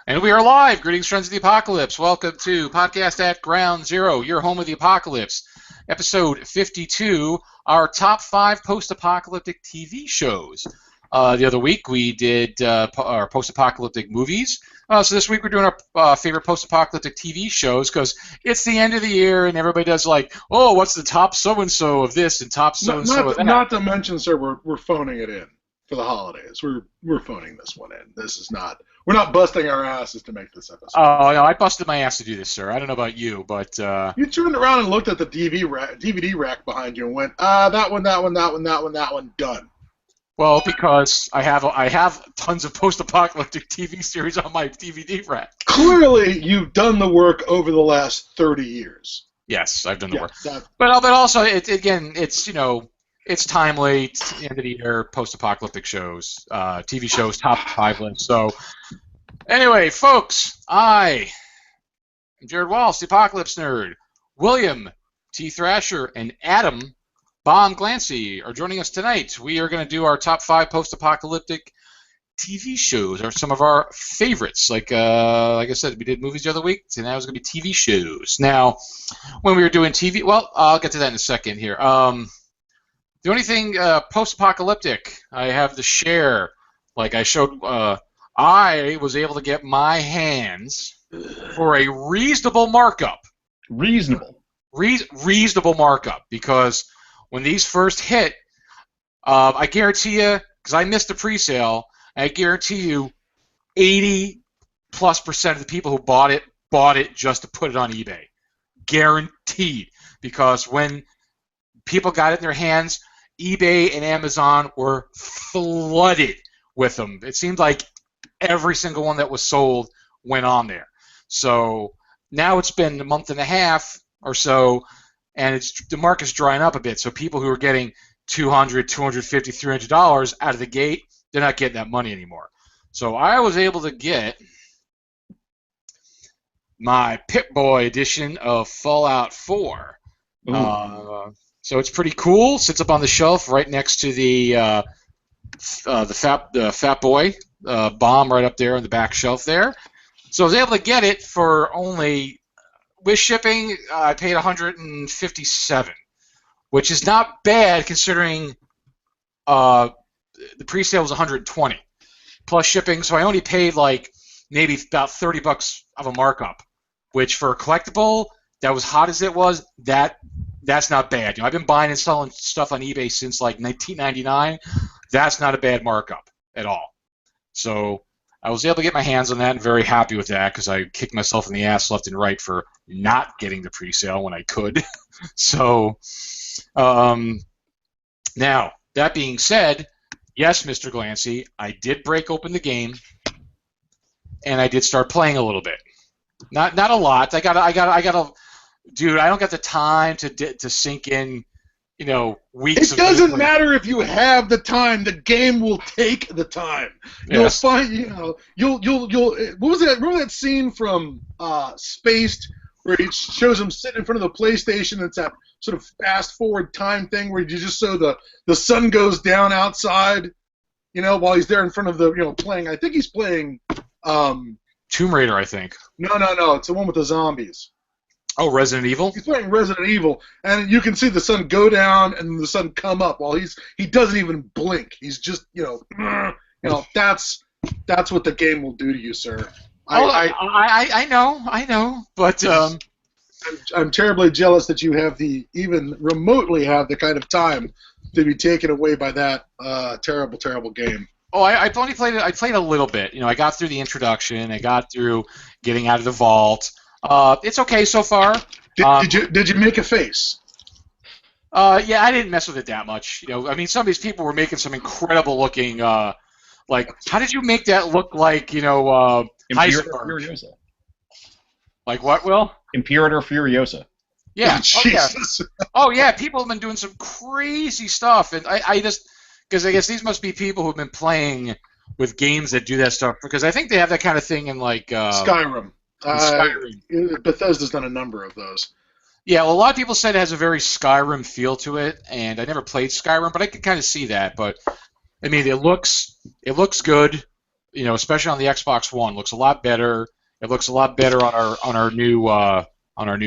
And we are live. Greetings, friends of the apocalypse. Welcome to Podcast at Ground Zero, your home of the apocalypse. Episode 52, our top 5 post-apocalyptic TV shows. The other week we did our post-apocalyptic movies. So this week we're doing our favorite post-apocalyptic TV shows because it's the end of the year and everybody does like, oh, what's the top so-and-so of this and top so-and-so of that. Not to mention, sir, we're phoning it in for the holidays. We're phoning this one in. This is not. We're not busting our asses to make this episode. Oh, no, I busted my ass to do this, sir. I don't know about you, but... You turned around and looked at the DVD rack behind you and went, that one, done. Well, because I have tons of post-apocalyptic TV series on my DVD rack. Clearly, you've done the work over the last 30 years. Yes, I've done the work. But also, it's timely. It's the end of the year, post-apocalyptic shows, TV shows, top 5 list. So, anyway, folks, I am Jared Wallace, the Apocalypse Nerd. William T. Thrasher and Adam Bomb Glancy are joining us tonight. We are going to do our top 5 post-apocalyptic TV shows, or some of our favorites. Like I said, we did movies the other week, and now it's going to be TV shows. Now, when we were doing TV, well, I'll get to that in a second here. The only thing post-apocalyptic I have to share, like I showed, I was able to get my hands for a reasonable markup. Reasonable Markup, because when these first hit, I guarantee you, because I missed the pre-sale, I guarantee you 80+% of the people who bought it just to put it on eBay. Guaranteed. Because when people got it in their hands, eBay and Amazon were flooded with them. It seemed like every single one that was sold went on there. So now it's been a month and a half or so, and the market's drying up a bit. So people who are getting $200, $250, $300 out of the gate, they're not getting that money anymore. So I was able to get my Pip-Boy edition of Fallout 4. So it's pretty cool. Sits up on the shelf right next to the Fat Boy bomb right up there on the back shelf there. So I was able to get it for only, with shipping, I paid $157, which is not bad considering the pre-sale was $120 plus shipping. So I only paid like maybe about $30 of a markup, which for a collectible that was hot as it was, that's not bad. I've been buying and selling stuff on eBay since like 1999. That's not a bad markup at all. So I was able to get my hands on that and very happy with that because I kicked myself in the ass left and right for not getting the pre-sale when I could. So now, that being said, yes, Mr. Glancy, I did break open the game and I did start playing a little bit. Not a lot. I gotta. Dude, I don't got the time to sink in, weeks. It doesn't matter if you have the time. The game will take the time. Yes. You'll find, you'll. What was that? Remember that scene from Spaced where it shows him sitting in front of the PlayStation? It's that sort of fast forward time thing where you just so the sun goes down outside, while he's there in front of the, playing. I think he's playing. Tomb Raider, I think. No. It's the one with the zombies. Oh, Resident Evil? He's playing Resident Evil, and you can see the sun go down and the sun come up while he doesn't even blink. He's just, that's what the game will do to you, sir. I know, but I'm terribly jealous that you even remotely have the kind of time to be taken away by that terrible, terrible game. Oh, I only played it. I played a little bit. I got through the introduction. I got through getting out of the vault. It's okay so far. Did you make a face? Yeah, I didn't mess with it that much. Some of these people were making some incredible looking, like, how did you make that look like, Imperator Furiosa. Like what, Will? Imperator Furiosa. Yeah. Jesus. Oh, yeah, people have been doing some crazy stuff, and I just, because I guess these must be people who've been playing with games that do that stuff, because I think they have that kind of thing in, like... Skyrim. Bethesda's done a number of those. Yeah, well, a lot of people said it has a very Skyrim feel to it, and I never played Skyrim, but I could kind of see that. But I mean, it looks good. especially on the Xbox One, looks a lot better. It looks a lot better on our new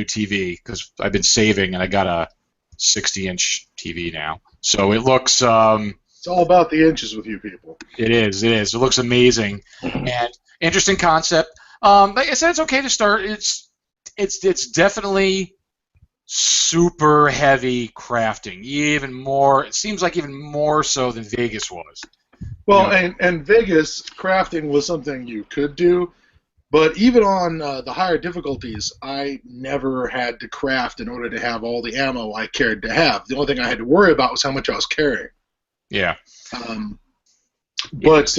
TV because I've been saving and I got a 60-inch TV now. So it looks. It's all about the inches with you people. It is. It looks amazing and interesting concept. Like I said, it's okay to start. It's definitely super heavy crafting. Even more. It seems like even more so than Vegas was. Well, and Vegas crafting was something you could do, but even on the higher difficulties, I never had to craft in order to have all the ammo I cared to have. The only thing I had to worry about was how much I was carrying. Yeah. But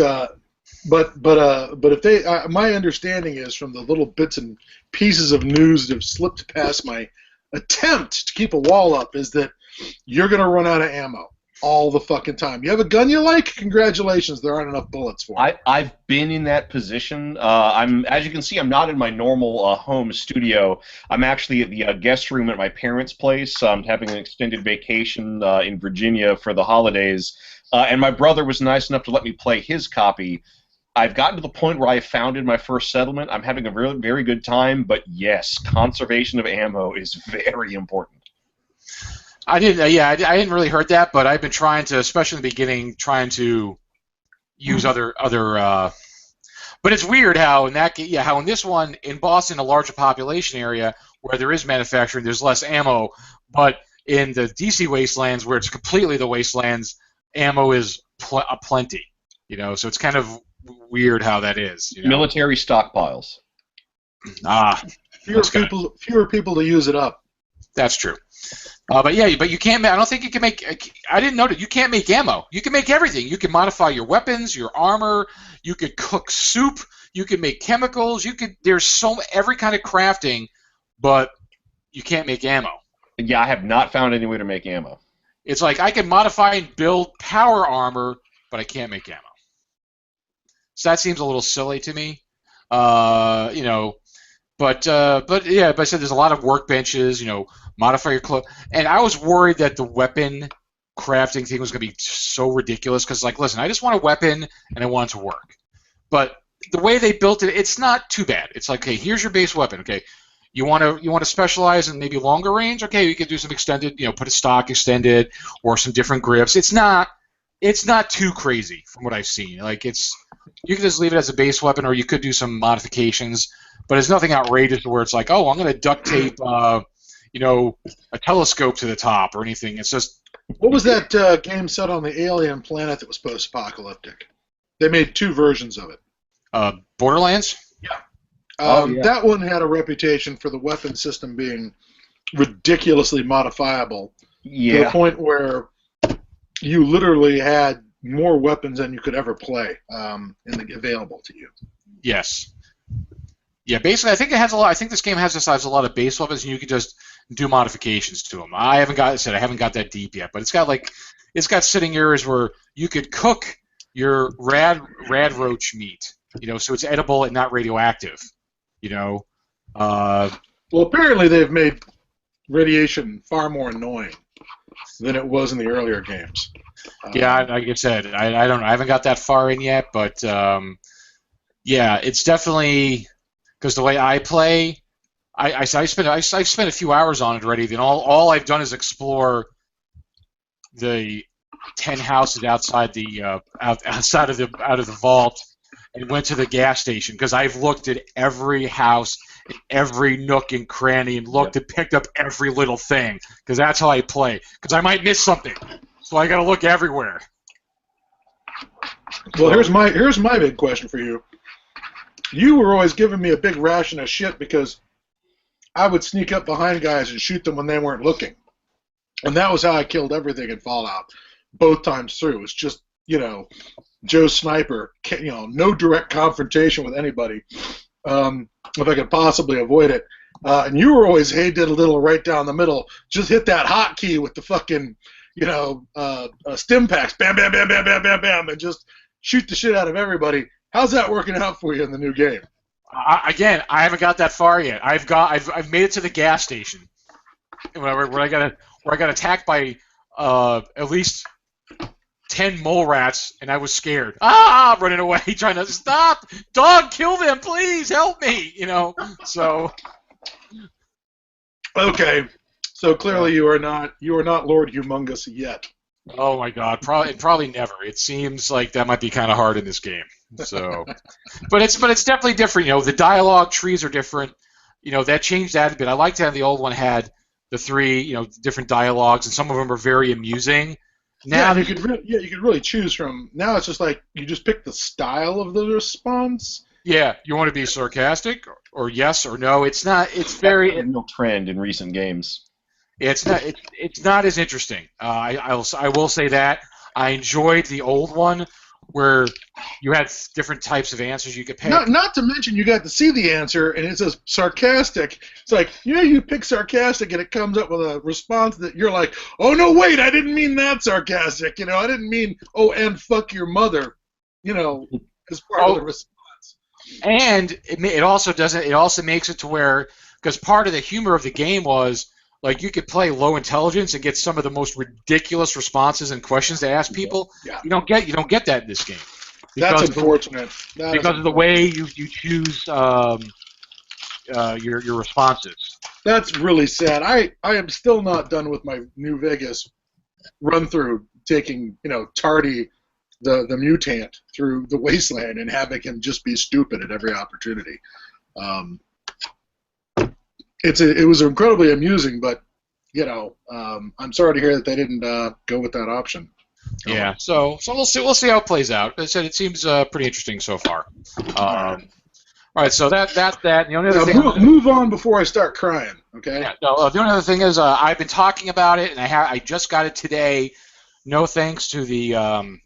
if they, my understanding is from the little bits and pieces of news that have slipped past my attempt to keep a wall up, is that you're gonna run out of ammo all the fucking time. You have a gun you like? Congratulations, there aren't enough bullets for it. I've been in that position. As you can see, I'm not in my normal home studio. I'm actually at the guest room at my parents' place. I'm having an extended vacation in Virginia for the holidays, and my brother was nice enough to let me play his copy. I've gotten to the point where I founded my first settlement. I'm having a very, very good time, but yes, conservation of ammo is very important. I didn't really heard that, but I've been trying to, especially in the beginning, trying to use other. But it's weird how in this one in Boston, a larger population area where there is manufacturing, there's less ammo. But in the DC wastelands, where it's completely the wastelands, ammo is plenty. So it's kind of weird how that is. Military stockpiles. Fewer people to use it up. That's true. But you can't. I don't think you can make. I didn't know that you can't make ammo. You can make everything. You can modify your weapons, your armor. You could cook soup. You can make chemicals. There's every kind of crafting, but you can't make ammo. Yeah, I have not found any way to make ammo. It's like I can modify and build power armor, but I can't make ammo. So that seems a little silly to me. But I said there's a lot of workbenches. Modify your clothes. And I was worried that the weapon crafting thing was going to be so ridiculous because, listen, I just want a weapon and I want it to work. But the way they built it, it's not too bad. It's like, okay, here's your base weapon. Okay, you want to specialize in maybe longer range. Okay, you can do some extended, put a stock extended or some different grips. It's not too crazy from what I've seen. You can just leave it as a base weapon, or you could do some modifications. But it's nothing outrageous where it's like, oh, I'm going to duct tape. A telescope to the top or anything. It's just. What was that game set on the alien planet that was post-apocalyptic? They made 2 versions of it. Borderlands? Yeah. That one had a reputation for the weapon system being ridiculously modifiable. Yeah. To the point where you literally had more weapons than you could ever play available to you. Yes. Yeah, basically, I think it has a lot. I think this game has a lot of base weapons, and you can just do modifications to them. I haven't got that deep yet, but it's got sitting areas where you could cook your rad roach meat, so it's edible and not radioactive, Well, apparently they've made radiation far more annoying than it was in the earlier games. Yeah, like I said, I don't know. I haven't got that far in yet, but it's definitely. Because the way I play, I spent a few hours on it already. Then all I've done is explore the 10 houses outside the out of the vault, and went to the gas station because I've looked at every house, every nook and cranny, and looked and picked up every little thing because that's how I play. Because I might miss something, so I got to look everywhere. Well, here's my big question for you. You were always giving me a big ration of shit because I would sneak up behind guys and shoot them when they weren't looking. And that was how I killed everything in Fallout, both times through. It's just, Joe Sniper, no direct confrontation with anybody if I could possibly avoid it. And you were always, hey, did a little right down the middle. Just hit that hotkey with the fucking, stim packs. Bam, bam, bam, bam, bam, bam, bam, and just shoot the shit out of everybody. How's that working out for you in the new game? Again, I haven't got that far yet. I've made it to the gas station where I got attacked by at least 10 mole rats, and I was scared. Ah, running away, trying to stop. Dog, kill them, please, help me. So. Okay, so clearly you are not Lord Humongous yet. Oh my God, probably never. It seems like that might be kind of hard in this game. So, but it's definitely different. The dialogue trees are different. That changed that a bit. I liked how the old one had the 3, different dialogues, and some of them are very amusing. Now you could really choose from. Now it's just like you just pick the style of the response. Yeah, you want to be sarcastic or yes or no. It's not. It's very a real trend in recent games. It's not. It's not as interesting. I will say that I enjoyed the old one where you had different types of answers you could pick. Not to mention you got to see the answer and it says sarcastic. It's like you pick sarcastic and it comes up with a response that you're like, oh no, wait, I didn't mean that sarcastic. I didn't mean and fuck your mother. As part of the response. And it also doesn't. It also makes it to where, because part of the humor of the game was, like, you could play low intelligence and get some of the most ridiculous responses and questions to ask people. Yeah. You don't get that in this game. That's unfortunate. Because of the way you choose your responses. That's really sad. I am still not done with my New Vegas run through, taking Tardy, the mutant, through the wasteland and having him just be stupid at every opportunity. It was incredibly amusing, but I'm sorry to hear that they didn't go with that option. Yeah, so we'll see how it plays out. As I said, it seems pretty interesting so far. All right, so that's that. The only other thing. Move on before I start crying. Okay. Yeah. No. The only other thing is I've been talking about it, and I just got it today. No thanks to the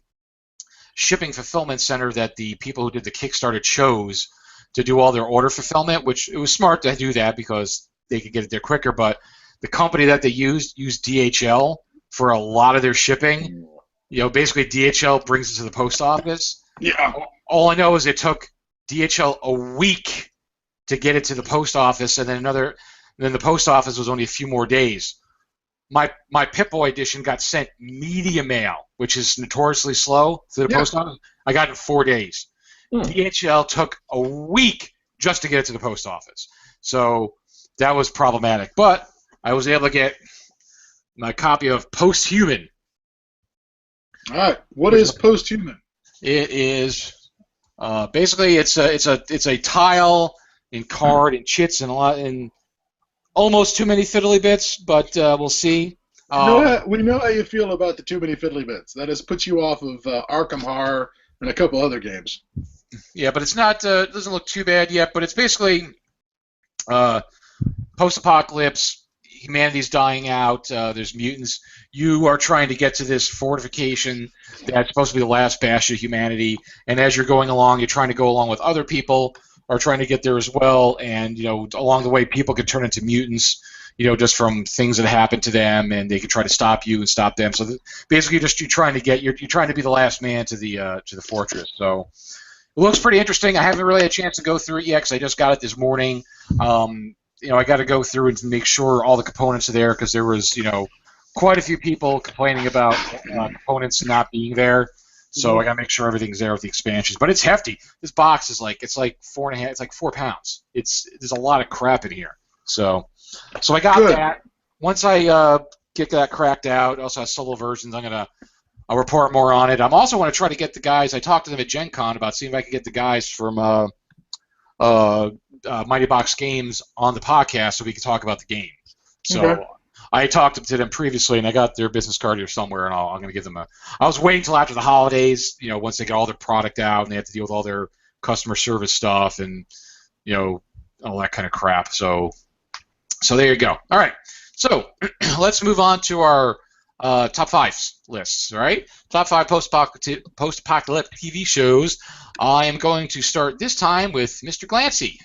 shipping fulfillment center that the people who did the Kickstarter chose to do all their order fulfillment, which it was smart to do that because they could get it there quicker. But the company that they used DHL for a lot of their shipping. Basically DHL brings it to the post office. Yeah. All I know is it took DHL a week to get it to the post office, and then the post office was only a few more days. My Pip-Boy edition got sent media mail, which is notoriously slow to the post office. I got it in 4 days. DHL took a week just to get it to the post office. So that was problematic. But I was able to get my copy of Post-Human. All right. What is Post-Human? It is basically it's a tile and card and chits and and almost too many fiddly bits, but we'll see. We know how you feel about the too many fiddly bits. That has put you off of Arkham Horror and a couple other games. Yeah, but it's not. It doesn't look too bad yet. But it's basically post-apocalypse. Humanity's dying out. There's mutants. You are trying to get to this fortification that's supposed to be the last bastion of humanity. And as you're going along, you're trying to go along with other people are trying to get there as well. And along the way, people can turn into mutants. Just from things that happen to them, and they can try to stop you and stop them. So basically, you're trying to be the last man to the fortress. So it looks pretty interesting. I haven't really had a chance to go through it yet because I just got it this morning. I got to go through and make sure all the components are there because there was, quite a few people complaining about components not being there. So I got to make sure everything's there with the expansions. But it's hefty. This box is like 4.5. It's like 4 pounds. There's a lot of crap in here. So I got that. Once I get that cracked out, also has solo versions. I'll report more on it. I'm also want to try to get the guys. I talked to them at Gen Con about seeing if I could get the guys from Mighty Box Games on the podcast so we could talk about the game. So I talked to them previously, and I got their business card here somewhere, and I'm going to give them I was waiting until after the holidays, once they get all their product out and they have to deal with all their customer service stuff and, all that kind of crap. So there you go. All right. So let's move on to our top 5 lists, all right? Top 5 post-apocalyptic TV shows. I am going to start this time with Mr. Glancy.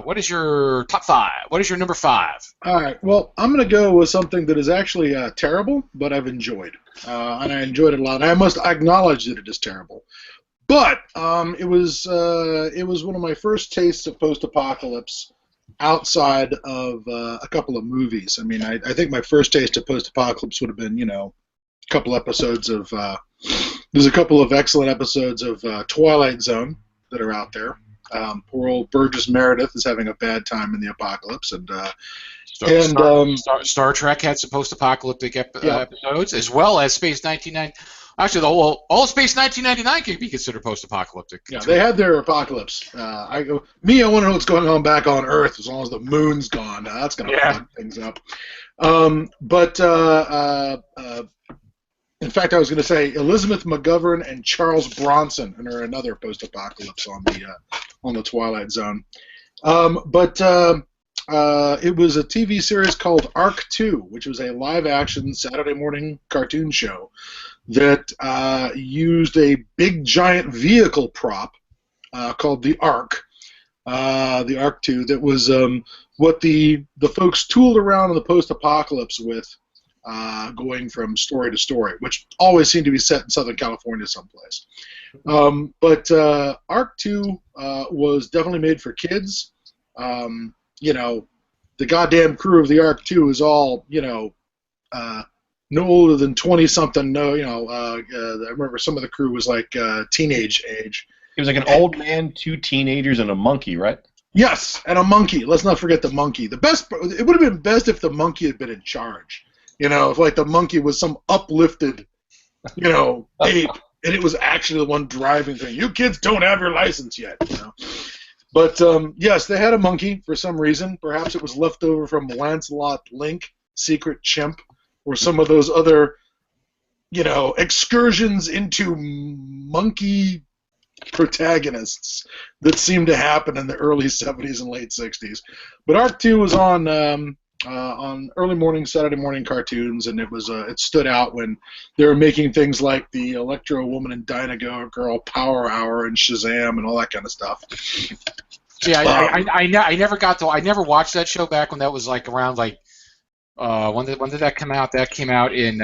What is your top 5? What is your number 5? All right. Well, I'm going to go with something that is actually terrible, but I've enjoyed. And I enjoyed it a lot. I must acknowledge that it is terrible. But it was one of my first tastes of post-apocalypse outside of a couple of movies. I mean, I think my first taste of post-apocalypse would have been, a couple episodes of There's a couple of excellent episodes of Twilight Zone that are out there. Poor old Burgess Meredith is having a bad time in the apocalypse, and Star Trek had some post-apocalyptic episodes, as well as Space 1990. Actually, all of Space 1999 can be considered post-apocalyptic. Yeah, they had their apocalypse. I want to know what's going on back on Earth as long as the moon's gone. That's going to fuck things up. In fact, I was going to say Elizabeth McGovern and Charles Bronson are another post-apocalypse on the Twilight Zone. It was a TV series called Arc 2, which was a live-action Saturday morning cartoon show that used a big giant vehicle prop called the Ark. The Arc 2, that was what the folks tooled around in the post-apocalypse with, going from story to story, which always seemed to be set in Southern California someplace. Arc 2 was definitely made for kids. The goddamn crew of the Arc 2 is all, no older than 20-something. I remember some of the crew was like teenage age. It was like an old man, 2 teenagers, and a monkey, right? Yes, and a monkey. Let's not forget the monkey. It would have been best if the monkey had been in charge. If like the monkey was some uplifted, ape, and it was actually the one driving thing. You kids don't have your license yet, But yes, they had a monkey for some reason. Perhaps it was left over from Lancelot Link, Secret Chimp, or some of those other, excursions into monkey protagonists that seemed to happen in the early 70s and late 60s. But Arc 2 was on early morning Saturday morning cartoons, and it stood out when they were making things like the Electro Woman and Dyna Girl Power Hour and Shazam and all that kind of stuff. Yeah, I never watched that show back when that was like around like when did that come out? That came out in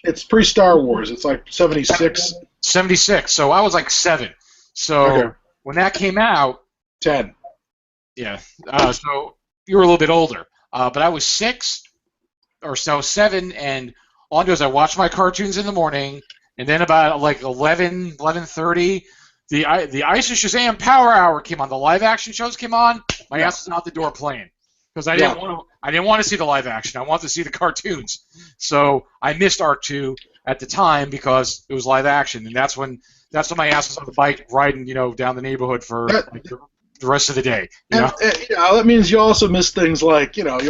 it's pre-Star Wars. It's like 76. 76. So I was like 7. So when that came out, 10. Yeah. So you were a little bit older, but I was 6 or so, 7, and all I do is I watched my cartoons in the morning, and then about like 11:30. The Ice and Shazam Power Hour came on. The live action shows came on. My ass was out the door playing because I didn't want to see the live action. I wanted to see the cartoons. So I missed Arc 2 at the time because it was live action, and that's when my ass was on the bike riding, down the neighborhood for the rest of the day. That means you also miss things like Land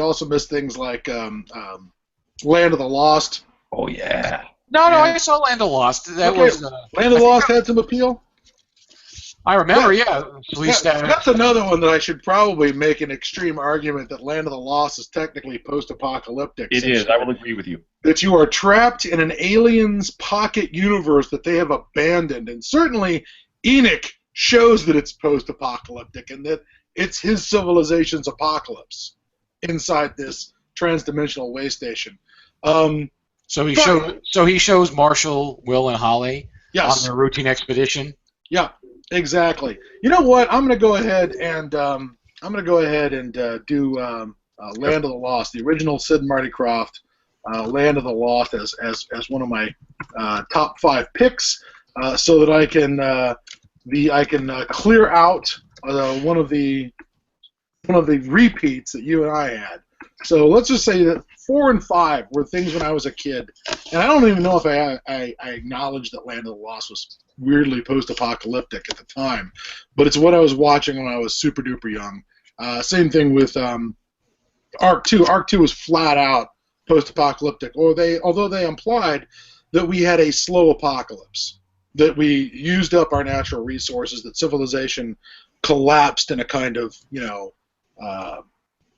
of the Lost. Oh yeah. No, I saw Land of the Lost. Land of the Lost had some appeal. I remember, at least that's another one that I should probably make an extreme argument that Land of the Lost is technically post-apocalyptic. It is. I will agree with you. That you are trapped in an alien's pocket universe that they have abandoned, and certainly Enoch shows that it's post-apocalyptic and that it's his civilization's apocalypse inside this transdimensional way station. So he shows Marshall, Will, and Holly on their routine expedition. Yeah. Exactly. You know what? I'm going to go ahead and do Land of the Lost, the original Sid and Marty Krofft, Land of the Lost as one of my top 5 picks, so that I can clear out one of the repeats that you and I had. So let's just say that 4 and 5 were things when I was a kid, and I don't even know if I acknowledged that Land of the Lost was weirdly post-apocalyptic at the time, but it's what I was watching when I was super duper young. Same thing with Arc 2. Arc 2 was flat out post-apocalyptic, although they implied that we had a slow apocalypse, that we used up our natural resources, that civilization collapsed in a kind of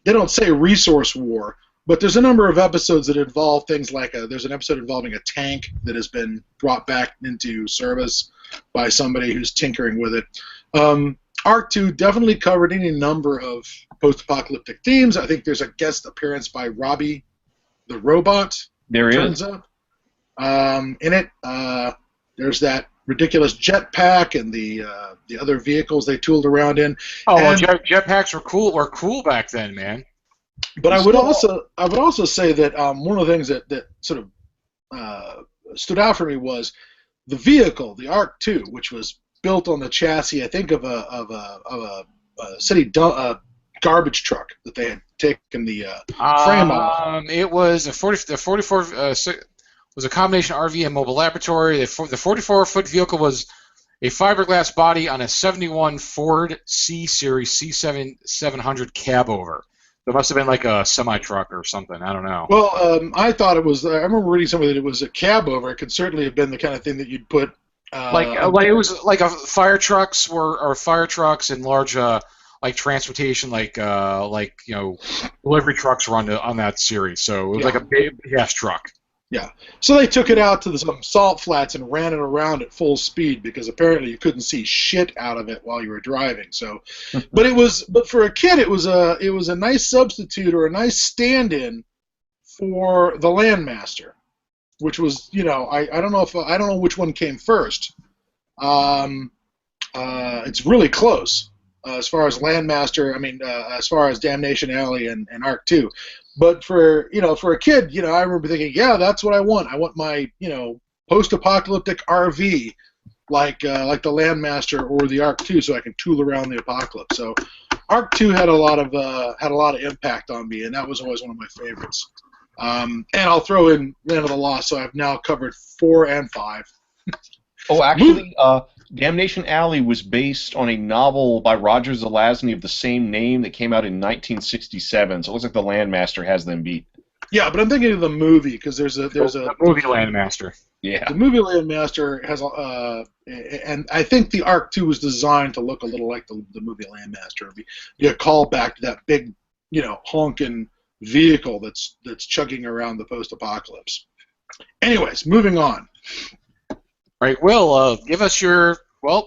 they don't say resource war, but there's a number of episodes that involve things like there's an episode involving a tank that has been brought back into service by somebody who's tinkering with it. Arc 2 definitely covered any number of post-apocalyptic themes. I think there's a guest appearance by Robbie the Robot. There is. Turns up. In it, there's that ridiculous jetpack and the other vehicles they tooled around in. Oh, well, jetpacks were cool back then, man. But I would also say that one of the things that sort of stood out for me was the vehicle, the Arc II, which was built on the chassis, I think, of a city garbage truck that they had taken the frame off. It was the 44 was a combination RV and mobile laboratory. The 44-foot vehicle was a fiberglass body on a 71 Ford C Series C700 cab over. It must have been like a semi-truck or something. I don't know. Well, I thought it was. I remember reading somewhere that it was a cab over. It could certainly have been the kind of thing that you'd put. Like it was like fire trucks and large like transportation, like delivery trucks were on that series. So it was like a big gas truck. Yeah. So they took it out to some salt flats and ran it around at full speed because apparently you couldn't see shit out of it while you were driving. So, but for a kid it was a nice substitute or a nice stand-in for the Landmaster, which was I don't know which one came first. It's really close as far as Landmaster. I mean, as far as Damnation Alley and Arc 2. But for a kid, I remember thinking, yeah, that's what I want. I want my post-apocalyptic RV like the Landmaster or the Arc 2, so I can tool around the apocalypse. So Arc 2 had a lot of impact on me, and that was always one of my favorites. And I'll throw in Land of the Lost, so I've now covered 4 and 5. Oh, actually, Damnation Alley was based on a novel by Roger Zelazny of the same name that came out in 1967. So it looks like the Landmaster has them beat. Yeah, but I'm thinking of the movie because there's a movie Landmaster. Yeah, the movie Landmaster has and I think the Arc 2 was designed to look a little like the movie Landmaster. It'd be a callback to that big honking vehicle that's chugging around the post-apocalypse. Anyways, moving on. Right, Will, give us your 5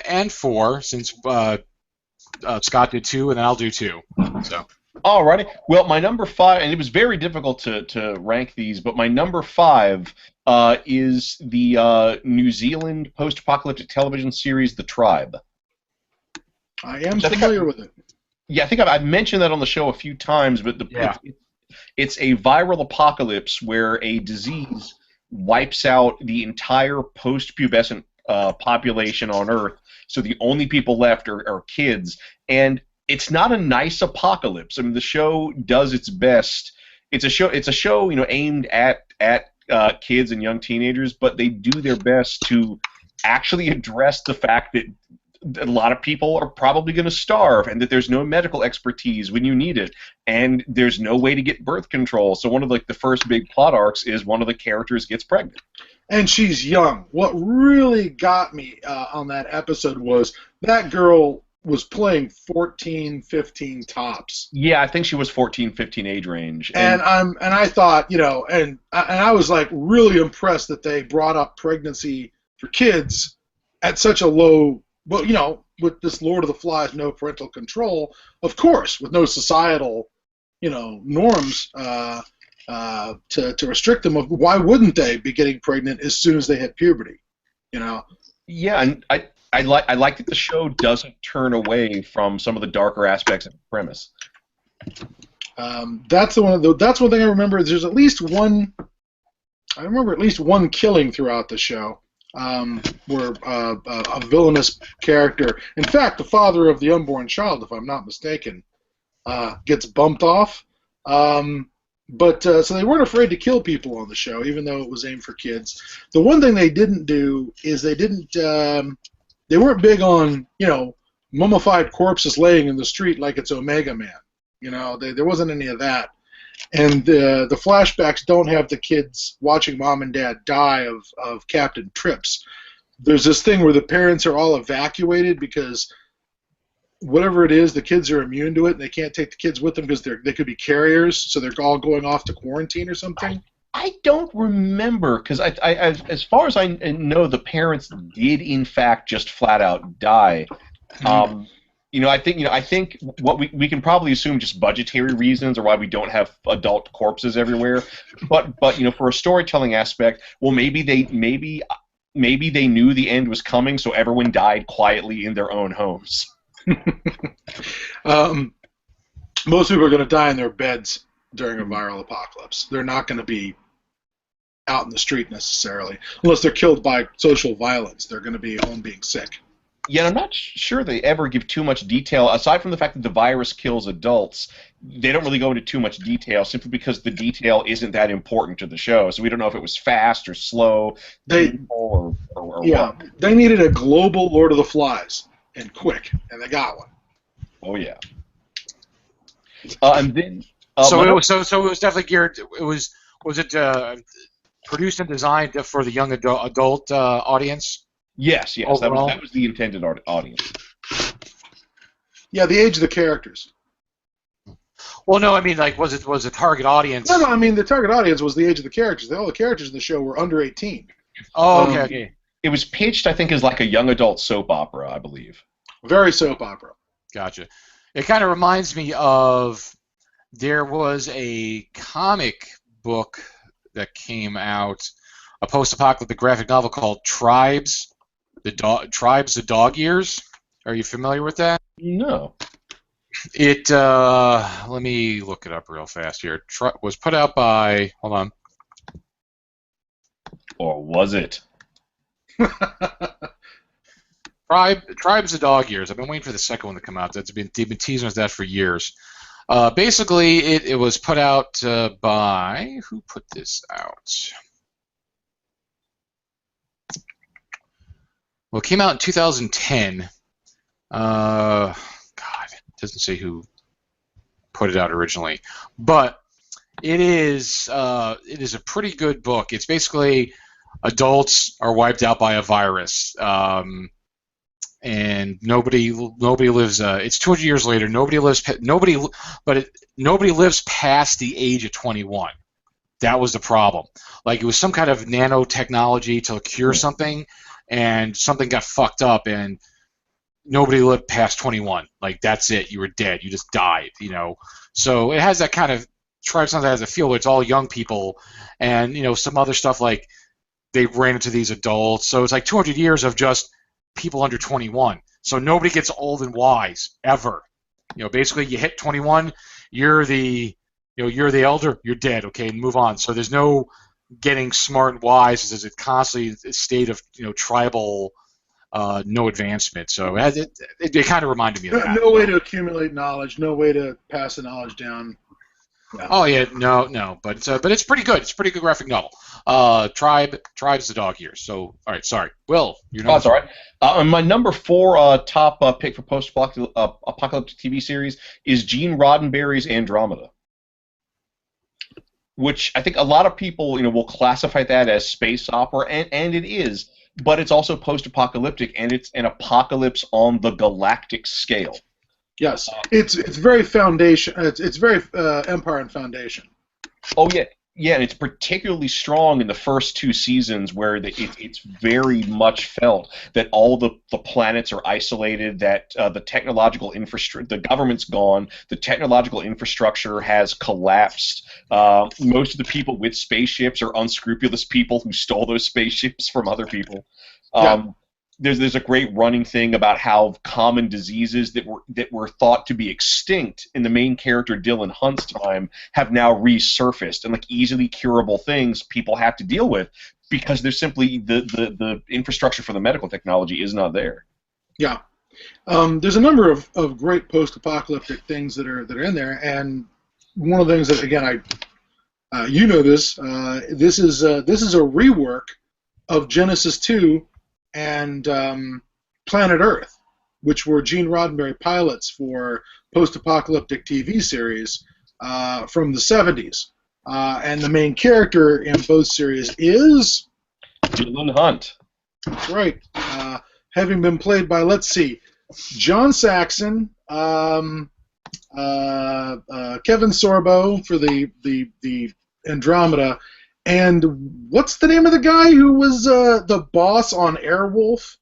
and 4 since Scott did 2 and then I'll do 2. So. Alrighty. Well, my number 5, and it was very difficult to rank these, but my number 5 is the New Zealand post-apocalyptic television series, The Tribe. I am familiar with it. Yeah, I think I've mentioned that on the show a few times, but it's a viral apocalypse where a disease wipes out the entire post-pubescent population on Earth, so the only people left are kids, and it's not a nice apocalypse. I mean, the show does its best. It's a show aimed at kids and young teenagers, but they do their best to actually address the fact that a lot of people are probably going to starve, and that there's no medical expertise when you need it, and there's no way to get birth control. So one of the first big plot arcs is one of the characters gets pregnant. And she's young. What really got me on that episode was that girl was playing 14, 15 tops. Yeah, I think she was 14, 15 age range. And I thought, and I was like really impressed that they brought up pregnancy for kids at such a low. Well, with this Lord of the Flies, no parental control, of course, with no societal, norms to restrict them. Why wouldn't they be getting pregnant as soon as they hit puberty? Yeah, and I like that the show doesn't turn away from some of the darker aspects of the premise. That's one thing I remember. There's at least one. I remember at least one killing throughout the show. Where a villainous character, in fact, the father of the unborn child, if I'm not mistaken, gets bumped off. But so they weren't afraid to kill people on the show, even though it was aimed for kids. The one thing they didn't do is they weren't big on mummified corpses laying in the street like it's Omega Man. There wasn't any of that. And the flashbacks don't have the kids watching mom and dad die of Captain Trips. There's this thing where the parents are all evacuated because whatever it is, the kids are immune to it, and they can't take the kids with them because they could be carriers, so they're all going off to quarantine or something. I don't remember, because I as far as I know, the parents did in fact just flat out die. I think what we can probably assume just budgetary reasons or why we don't have adult corpses everywhere. But for a storytelling aspect, well, maybe they knew the end was coming, so everyone died quietly in their own homes. Most people are going to die in their beds during a viral apocalypse. They're not going to be out in the street necessarily, unless they're killed by social violence. They're going to be home being sick. Yeah, I'm not sure they ever give too much detail. Aside from the fact that the virus kills adults, they don't really go into too much detail, simply because the detail isn't that important to the show. So we don't know if it was fast or slow, painful or what. They needed a global Lord of the Flies, and quick, and they got one. Oh yeah. And then so it was definitely geared. Was it produced and designed for the young adult audience? Yes. That was the intended audience. Yeah, the age of the characters. Well, no, I mean, like, was it target audience? No, I mean, the target audience was the age of the characters. All the characters in the show were under 18. Oh, okay. It was pitched, I think, as like a young adult soap opera, I believe. Very soap opera. Gotcha. It kind of reminds me of, there was a comic book that came out, a post-apocalyptic graphic novel called Tribes, the Dog Years. Are you familiar with that? No. It, let me look it up real fast here. Was put out by, hold on. Or was it? Tribes of Dog Years. I've been waiting for the second one to come out. They've been teasing us that for years. Basically, it was put out by, who put this out? Well, it came out in 2010. God, it doesn't say who put it out originally, but it is a pretty good book. It's basically adults are wiped out by a virus, and nobody lives. It's 200 years later. Nobody lives past the age of 21. That was the problem. Like, it was some kind of nanotechnology to cure something, and something got fucked up, and nobody lived past 21. Like, that's it. You were dead. You just died. You know. So it has that kind of Tribes sometimes has a feel where it's all young people, and some other stuff like they ran into these adults. So it's like 200 years of just people under 21. So nobody gets old and wise ever. Basically, you hit 21, you're the elder, you're dead. Okay, and move on. So there's no getting smart and wise. There's a constantly state of tribal no advancement. So it kind of reminded me of that. No way to accumulate knowledge. No way to pass the knowledge down. No. Oh yeah, no, but it's pretty good. It's a pretty good graphic novel. Tribes the Dog Years. So all right, sorry, Will. That's all right. My number 4 top pick for post-apocalyptic TV series is Gene Roddenberry's Andromeda, which I think a lot of people will classify that as space opera, and it is, but it's also post-apocalyptic, and it's an apocalypse on the galactic scale. Yes, it's very Foundation. It's very Empire and Foundation. Oh yeah, and it's particularly strong in the first 2 seasons, where it's very much felt that all the planets are isolated, that the technological infrastructure, the government's gone, the technological infrastructure has collapsed. Most of the people with spaceships are unscrupulous people who stole those spaceships from other people. There's a great running thing about how common diseases that were thought to be extinct in the main character Dylan Hunt's time have now resurfaced, and like easily curable things people have to deal with because there's simply the infrastructure for the medical technology is not there. Yeah. There's a number of great post-apocalyptic things that are in there, and one of the things that, again, this is a rework of Genesis 2 and Planet Earth, which were Gene Roddenberry pilots for post-apocalyptic TV series from the 70s. And the main character in both series is Dylan Hunt. That's right. Having been played by, let's see, John Saxon, Kevin Sorbo for the Andromeda, and what's the name of the guy who was the boss on Airwolf?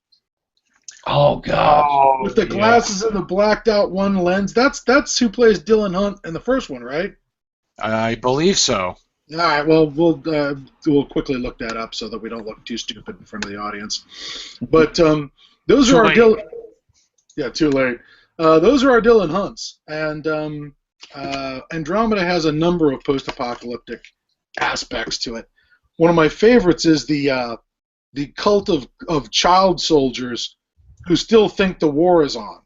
Oh God! With the glasses and the blacked out one lens. That's who plays Dylan Hunt in the first one, right? I believe so. All right. Well, we'll quickly look that up so that we don't look too stupid in front of the audience. But those are our Dylan. Yeah, too late. Those are our Dylan Hunts, and Andromeda has a number of post-apocalyptic aspects to it. one of my favorites is the cult of child soldiers who still think the war is on.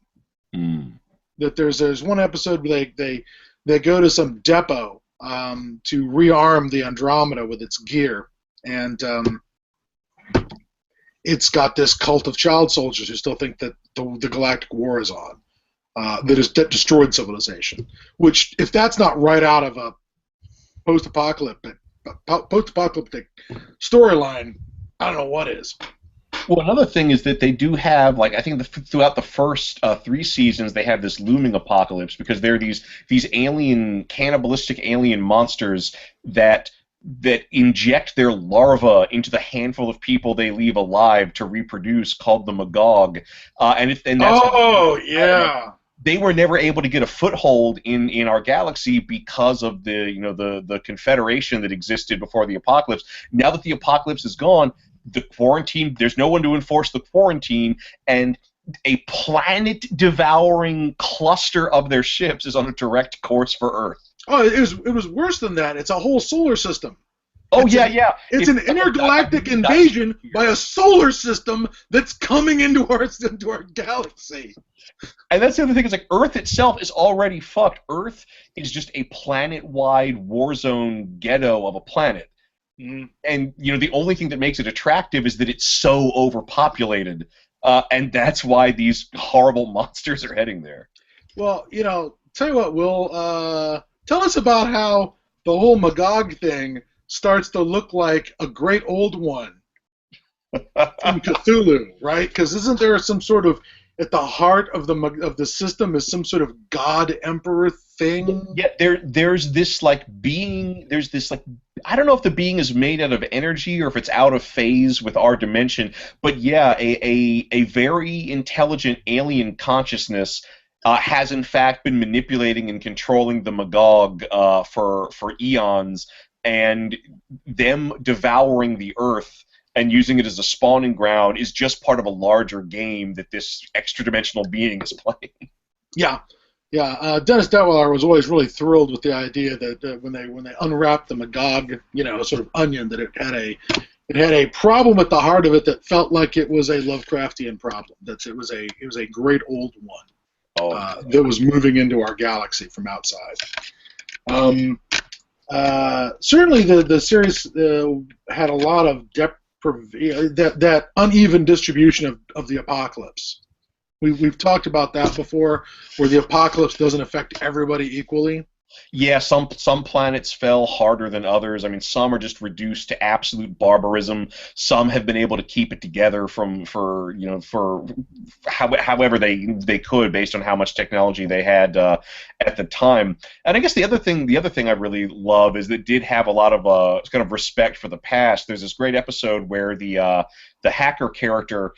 Mm. That there's one episode where they go to some depot to rearm the Andromeda with its gear, and it's got this cult of child soldiers who still think that the galactic war is on, that destroyed civilization. Which, if that's not right out of a post-apocalyptic storyline, I don't know what is. Well, another thing is that they do have, like, I think throughout the first 3 seasons, they have this looming apocalypse because there are these cannibalistic alien monsters that inject their larvae into the handful of people they leave alive to reproduce, called the Magog, and that's they were never able to get a foothold in our galaxy because of the Confederation that existed before the apocalypse. Now that the apocalypse is gone, the quarantine, there's no one to enforce the quarantine, and a planet-devouring cluster of their ships is on a direct course for Earth. Oh, it was worse than that. It's a whole solar system. Oh, It's it's an intergalactic invasion by a solar system that's coming into our galaxy. And that's the other thing, is like Earth itself is already fucked. Earth is just a planet-wide war zone ghetto of a planet. And the only thing that makes it attractive is that it's so overpopulated, and that's why these horrible monsters are heading there. Well, tell you what, Will, tell us about how the whole Magog thing starts to look like a great old one from Cthulhu, right? Because isn't there some sort of, at the heart of the system is some sort of god emperor thing? Yeah, there's this being. There's this I don't know if the being is made out of energy or if it's out of phase with our dimension, but yeah, a very intelligent alien consciousness has in fact been manipulating and controlling the Magog for eons, and them devouring the Earth and using it as a spawning ground is just part of a larger game that this extra-dimensional being is playing. Yeah. Dennis Detweiler was always really thrilled with the idea that when they unwrapped the Magog, sort of onion, that it had a problem at the heart of it that felt like it was a Lovecraftian problem. That it was a great old one that was moving into our galaxy from outside. Certainly, the series had a lot of that uneven distribution of the apocalypse. We've talked about that before, where the apocalypse doesn't affect everybody equally. Yeah, some planets fell harder than others. I mean, some are just reduced to absolute barbarism. Some have been able to keep it together for however they could, based on how much technology they had at the time. And I guess the other thing I really love is that it did have a lot of kind of respect for the past. There's this great episode where the hacker character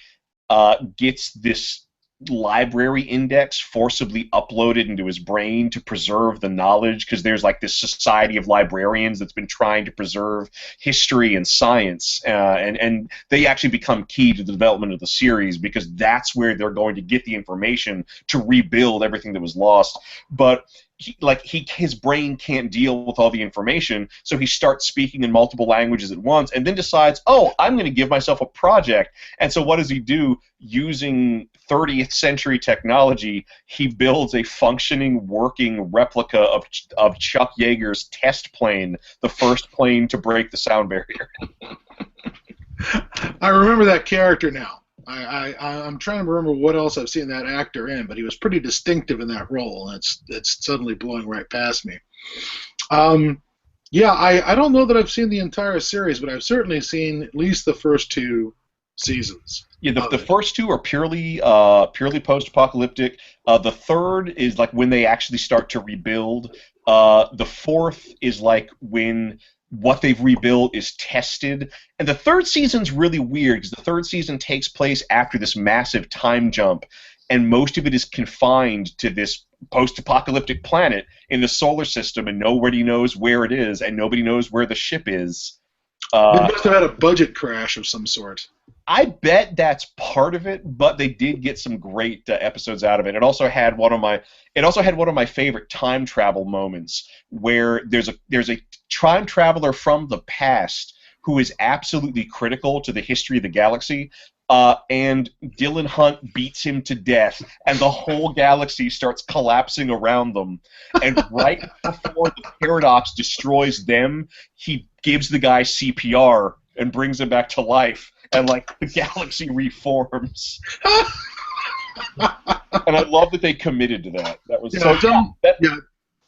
gets this library index forcibly uploaded into his brain to preserve the knowledge, because there's this society of librarians that's been trying to preserve history and science, and they actually become key to the development of the series, because that's where they're going to get the information to rebuild everything that was lost. But his brain can't deal with all the information, so he starts speaking in multiple languages at once, and then decides, I'm going to give myself a project. And so what does he do? Using 30th century technology, he builds a functioning, working replica of Chuck Yeager's test plane, the first plane to break the sound barrier. I remember that character now. I'm trying to remember what else I've seen that actor in, but he was pretty distinctive in that role, and it's suddenly blowing right past me. I don't know that I've seen the entire series, but I've certainly seen at least the first 2 seasons. Yeah, the first 2 are purely post-apocalyptic. The third is when they actually start to rebuild. The fourth is when what they've rebuilt is tested. And the third season's really weird, because the third season takes place after this massive time jump, and most of it is confined to this post-apocalyptic planet in the solar system, and nobody knows where it is, and nobody knows where the ship is. They must have had a budget crash of some sort. I bet that's part of it, but they did get some great episodes out of it. It also had one of my favorite time travel moments, where there's a time traveler from the past who is absolutely critical to the history of the galaxy. And Dylan Hunt beats him to death, and the whole galaxy starts collapsing around them. And right before the paradox destroys them, he gives the guy CPR and brings him back to life, and like the galaxy reforms. And I love that they committed to that. That was so dumb.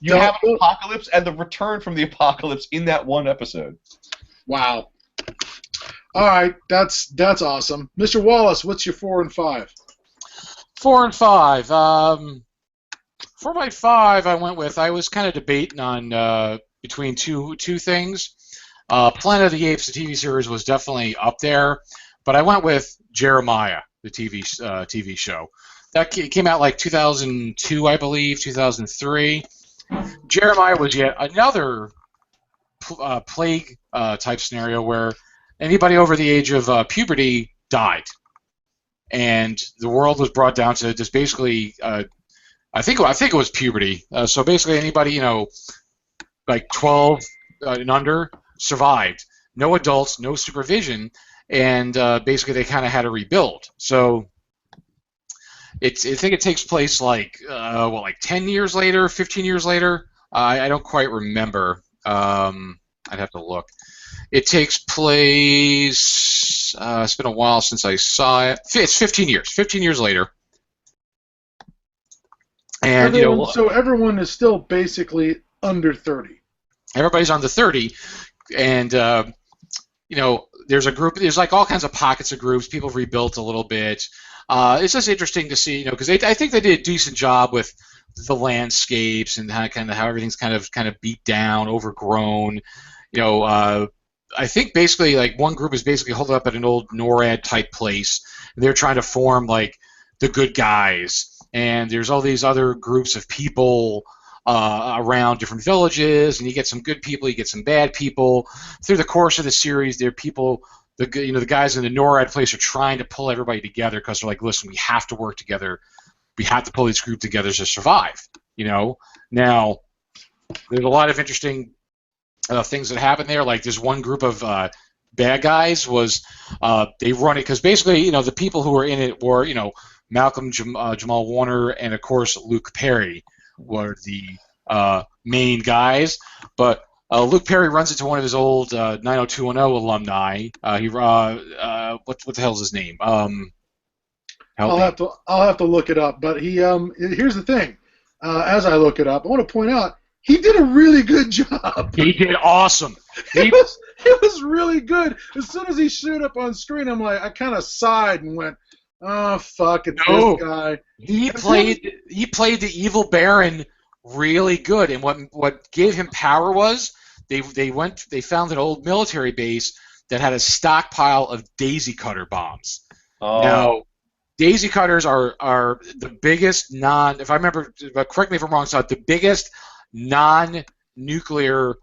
You have an apocalypse and the return from the apocalypse in that one episode. Wow. All right, that's awesome. Mr. Wallace, what's your 4 and 5? 4 and 5. For my 5, I was kind of debating on between two things. Planet of the Apes, the TV series, was definitely up there, but I went with Jeremiah, the TV show. That came out like 2002, I believe, 2003. Jeremiah was yet another plague type scenario where anybody over the age of puberty died, and the world was brought down to just basically, I think it was puberty. So basically, anybody like 12 and under survived. No adults, no supervision, and basically they kind of had to rebuild. So I think it takes place like 10 years later, 15 years later. I don't quite remember. I'd have to look. It takes place. It's been a while since I saw it. It's 15 years. 15 years later. And so everyone is still basically under 30. Everybody's under 30, and there's a group. There's like all kinds of pockets of groups. People have rebuilt a little bit. It's just interesting to see, because I think they did a decent job with the landscapes and how everything's kind of beat down, overgrown. I think basically like one group is basically holed up at an old NORAD type place, and they're trying to form like the good guys, and there's all these other groups of people around different villages, and you get some good people, you get some bad people. Through the course of the series, there are people. The guys in the NORAD place are trying to pull everybody together because they're like, listen, we have to work together. We have to pull this group together to survive. Now, there's a lot of interesting things that happen there. Like there's one group of bad guys they run it because basically, the people who were in it were, Malcolm Jamal Warner and of course Luke Perry were the main guys, but Luke Perry runs into one of his old 90210 alumni. What the hell's his name? I'll have to look it up. But here's the thing. As I look it up, I want to point out he did a really good job. He did awesome. He was really good. As soon as he showed up on screen, I kind of sighed and went, "Oh fuck, it's this guy." He played the evil Baron really good, and what gave him power was they found an old military base that had a stockpile of daisy cutter bombs. Oh. Now, daisy cutters are the biggest if I remember, correct me if I'm wrong, so the biggest non-nuclear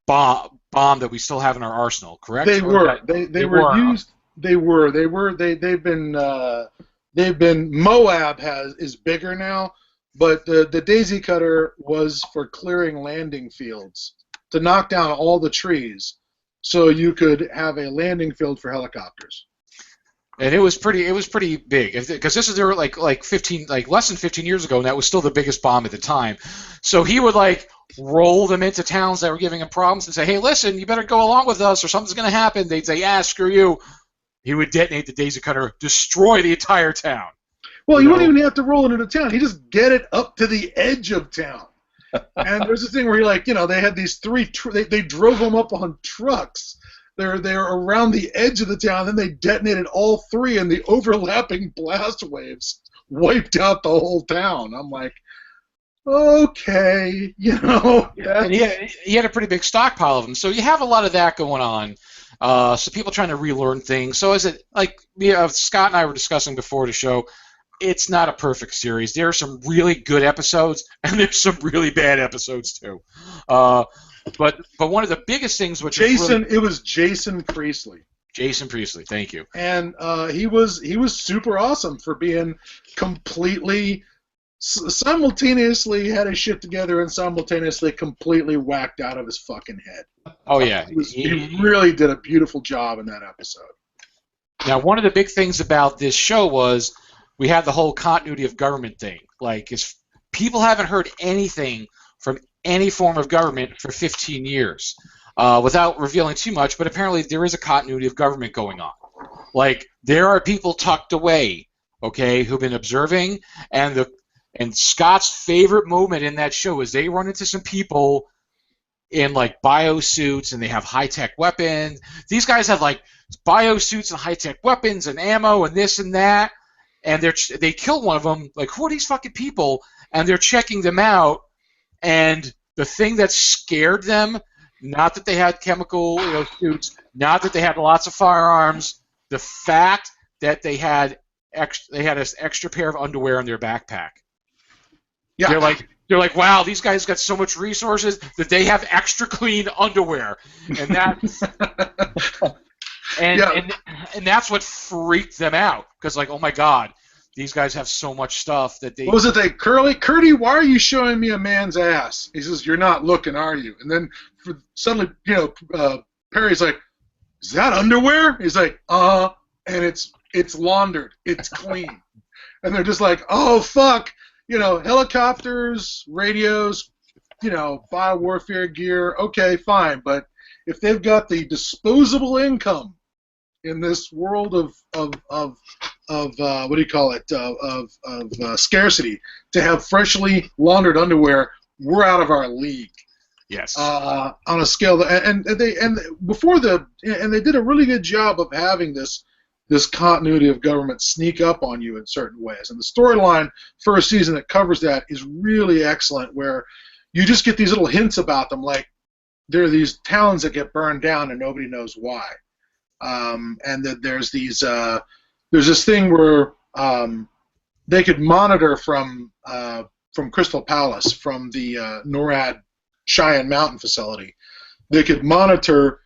bomb that we still have in our arsenal, correct? They were. They were used. They were. They've been. Moab is bigger now, but the daisy cutter was for clearing landing fields to knock down all the trees, so you could have a landing field for helicopters. And it was pretty big because this is like less than 15 years ago, and that was still the biggest bomb at the time. So he would roll them into towns that were giving him problems and say, "Hey, listen, you better go along with us, or something's going to happen." They'd say, "Yeah, screw you." He would detonate the daisy cutter, destroy the entire town. Well, you wouldn't even have to roll it into town. He just get it up to the edge of town. And there's this thing where they had these they drove them up on trucks. They're around the edge of the town, then they detonated all three, and the overlapping blast waves wiped out the whole town. I'm like, okay, And he had a pretty big stockpile of them, so you have a lot of that going on. So people trying to relearn things. So is it Scott and I were discussing before the show? It's not a perfect series. There are some really good episodes, and there's some really bad episodes too. But one of the biggest things, which it was Jason Priestley. Jason Priestley, thank you. And he was super awesome for being completely simultaneously had his shit together and simultaneously completely whacked out of his fucking head. Oh yeah, He really did a beautiful job in that episode. Now, one of the big things about this show was we had the whole continuity of government thing. Like, people haven't heard anything from any form of government for 15 years, without revealing too much. But apparently, there is a continuity of government going on. Like, there are people tucked away, okay, who've been observing, and Scott's favorite moment in that show is they run into some people in like biosuits, and they have high-tech weapons. These guys have like biosuits and high-tech weapons and ammo and this and that, and they kill one of them. Like, who are these fucking people? And they're checking them out, and the thing that scared them, not that they had chemical suits, not that they had lots of firearms, the fact that they had an extra pair of underwear in their backpack. Yeah. They're like, wow, these guys got so much resources that they have extra clean underwear, and and that's what freaked them out, because like, oh my God, these guys have so much stuff that they. What was it? Curdy, why are you showing me a man's ass? He says, "You're not looking, are you?" And then suddenly, Perry's like, "Is that underwear?" He's like, and it's laundered, it's clean, and they're just like, "Oh fuck." Helicopters, radios, biowarfare gear, okay, fine. But if they've got the disposable income in this world of what do you call it, of scarcity, to have freshly laundered underwear, we're out of our league. Yes. On a scale that, and they did a really good job of having this continuity of government sneak up on you in certain ways. And the storyline for a season that covers that is really excellent, where you just get these little hints about them, like there are these towns that get burned down and nobody knows why. And that there's this thing where they could monitor from Crystal Palace, from the NORAD Cheyenne Mountain facility. They could monitor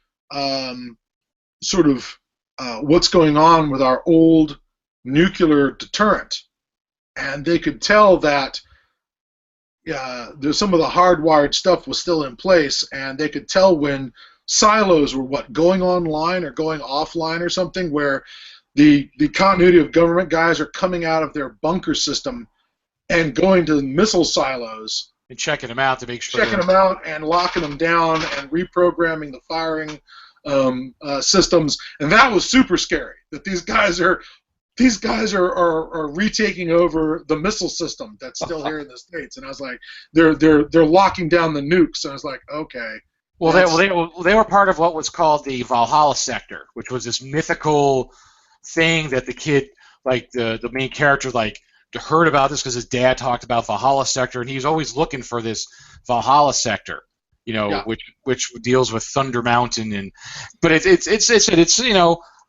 what's going on with our old nuclear deterrent, and they could tell that there's some of the hardwired stuff was still in place, and they could tell when silos were going online or going offline or something, where the continuity of government guys are coming out of their bunker system and going to missile silos and checking them out to make sure them out and locking them down and reprogramming the firing systems. And that was super scary, that these guys are retaking over the missile system that's still here in the States. And I was like, they're locking down the nukes. And I was like, okay. Well, they were part of what was called the Valhalla sector, which was this mythical thing that the kid, like the main character, like heard about this because his dad talked about Valhalla sector, and he was always looking for this Valhalla sector, which deals with Thunder Mountain, but it's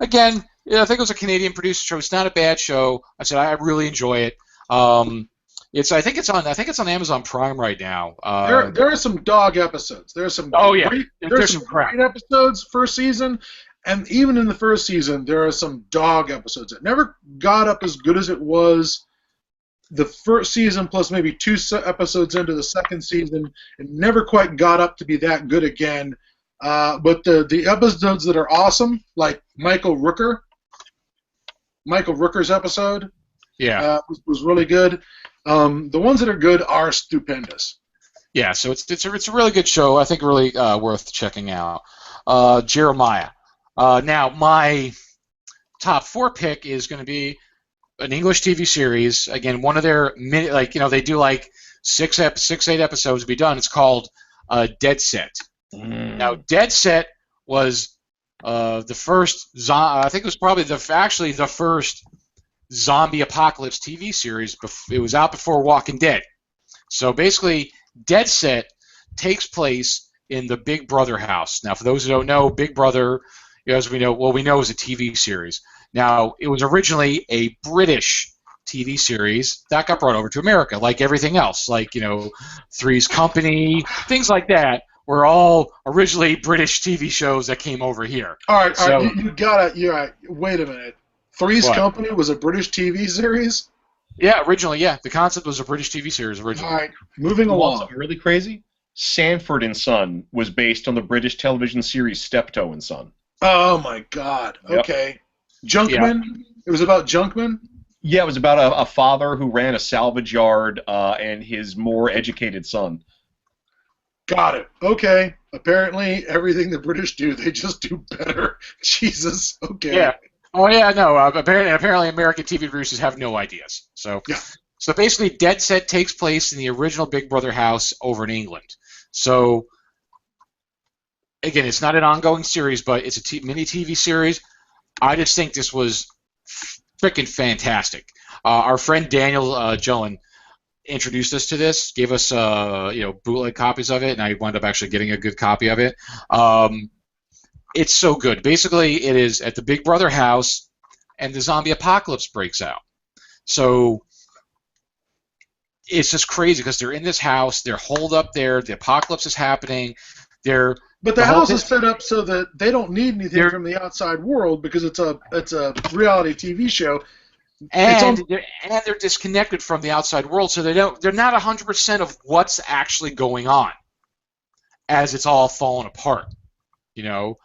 again, I think it was a Canadian produced show. It's not a bad show. I said I really enjoy it. I think it's on Amazon Prime right now. There are some dog episodes. There's some great episodes first season, and even in the first season there are some dog episodes. It never got up as good as it was the first season, plus maybe 2 episodes into the second season. It never quite got up to be that good again. But the episodes that are awesome, like Michael Rooker's episode, was really good. The ones that are good are stupendous. Yeah, so it's a really good show. I think really worth checking out. Jeremiah. Now my top 4 pick is going to be an English TV series. Again, one of their they do like 8 episodes to be done. It's called Dead Set. Now, Dead Set was the first. I think it was probably the first zombie apocalypse TV series. It was out before Walking Dead. So basically, Dead Set takes place in the Big Brother house. Now, for those who don't know, Big Brother, as we know, is a TV series. Now, it was originally a British TV series that got brought over to America, like everything else, like Three's Company, things like that. Were all originally British TV shows that came over here. All right, you gotta. Wait a minute. Three's Company was a British TV series? Yeah, originally, yeah. The concept was a British TV series originally. All right, moving You want along. something really crazy? Sanford and Son was based on the British television series Steptoe and Son. Oh my God. Yep. Okay. Yeah. Junkman. It was about Junkman. Yeah, it was about a father who ran a salvage yard and his more educated son. Got it. Okay. Apparently, everything the British do, they just do better. Jesus. Okay. Yeah. Oh yeah, no. Apparently, American TV producers have no ideas. So, Yeah. so basically, Dead Set takes place in the original Big Brother house over in England. So, again, it's not an ongoing series, but it's a mini TV series. I just think this was freaking fantastic. Our friend Daniel Jolin introduced us to this, gave us bootleg copies of it, and I wound up actually getting a good copy of it. It's so good. Basically, it is at the Big Brother house, and the zombie apocalypse breaks out. So it's just crazy because they're in this house, they're holed up there, the apocalypse is happening. But the house is set up so that they don't need anything from the outside world because it's a reality TV show. And they're disconnected from the outside world, so they're not 100% of what's actually going on as it's all falling apart. The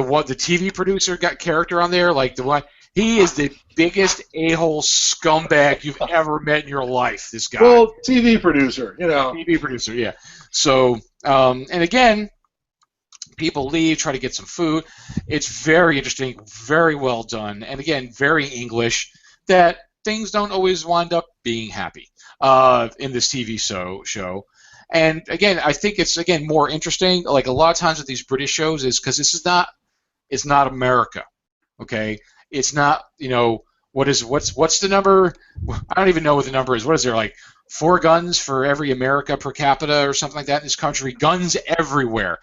TV producer got character on there, like the one. He is the biggest a-hole scumbag you've ever met in your life. This guy. Well, TV producer, TV producer, yeah. So, and again, people leave, try to get some food. It's very interesting, very well done, and again, very English. That things don't always wind up being happy in this TV show. And again, I think it's more interesting. Like a lot of times with these British shows, is because it's not America, okay? It's not what's the number? I don't even know what the number is. What is there, like 4 guns for every America per capita or something like that in this country? Guns everywhere.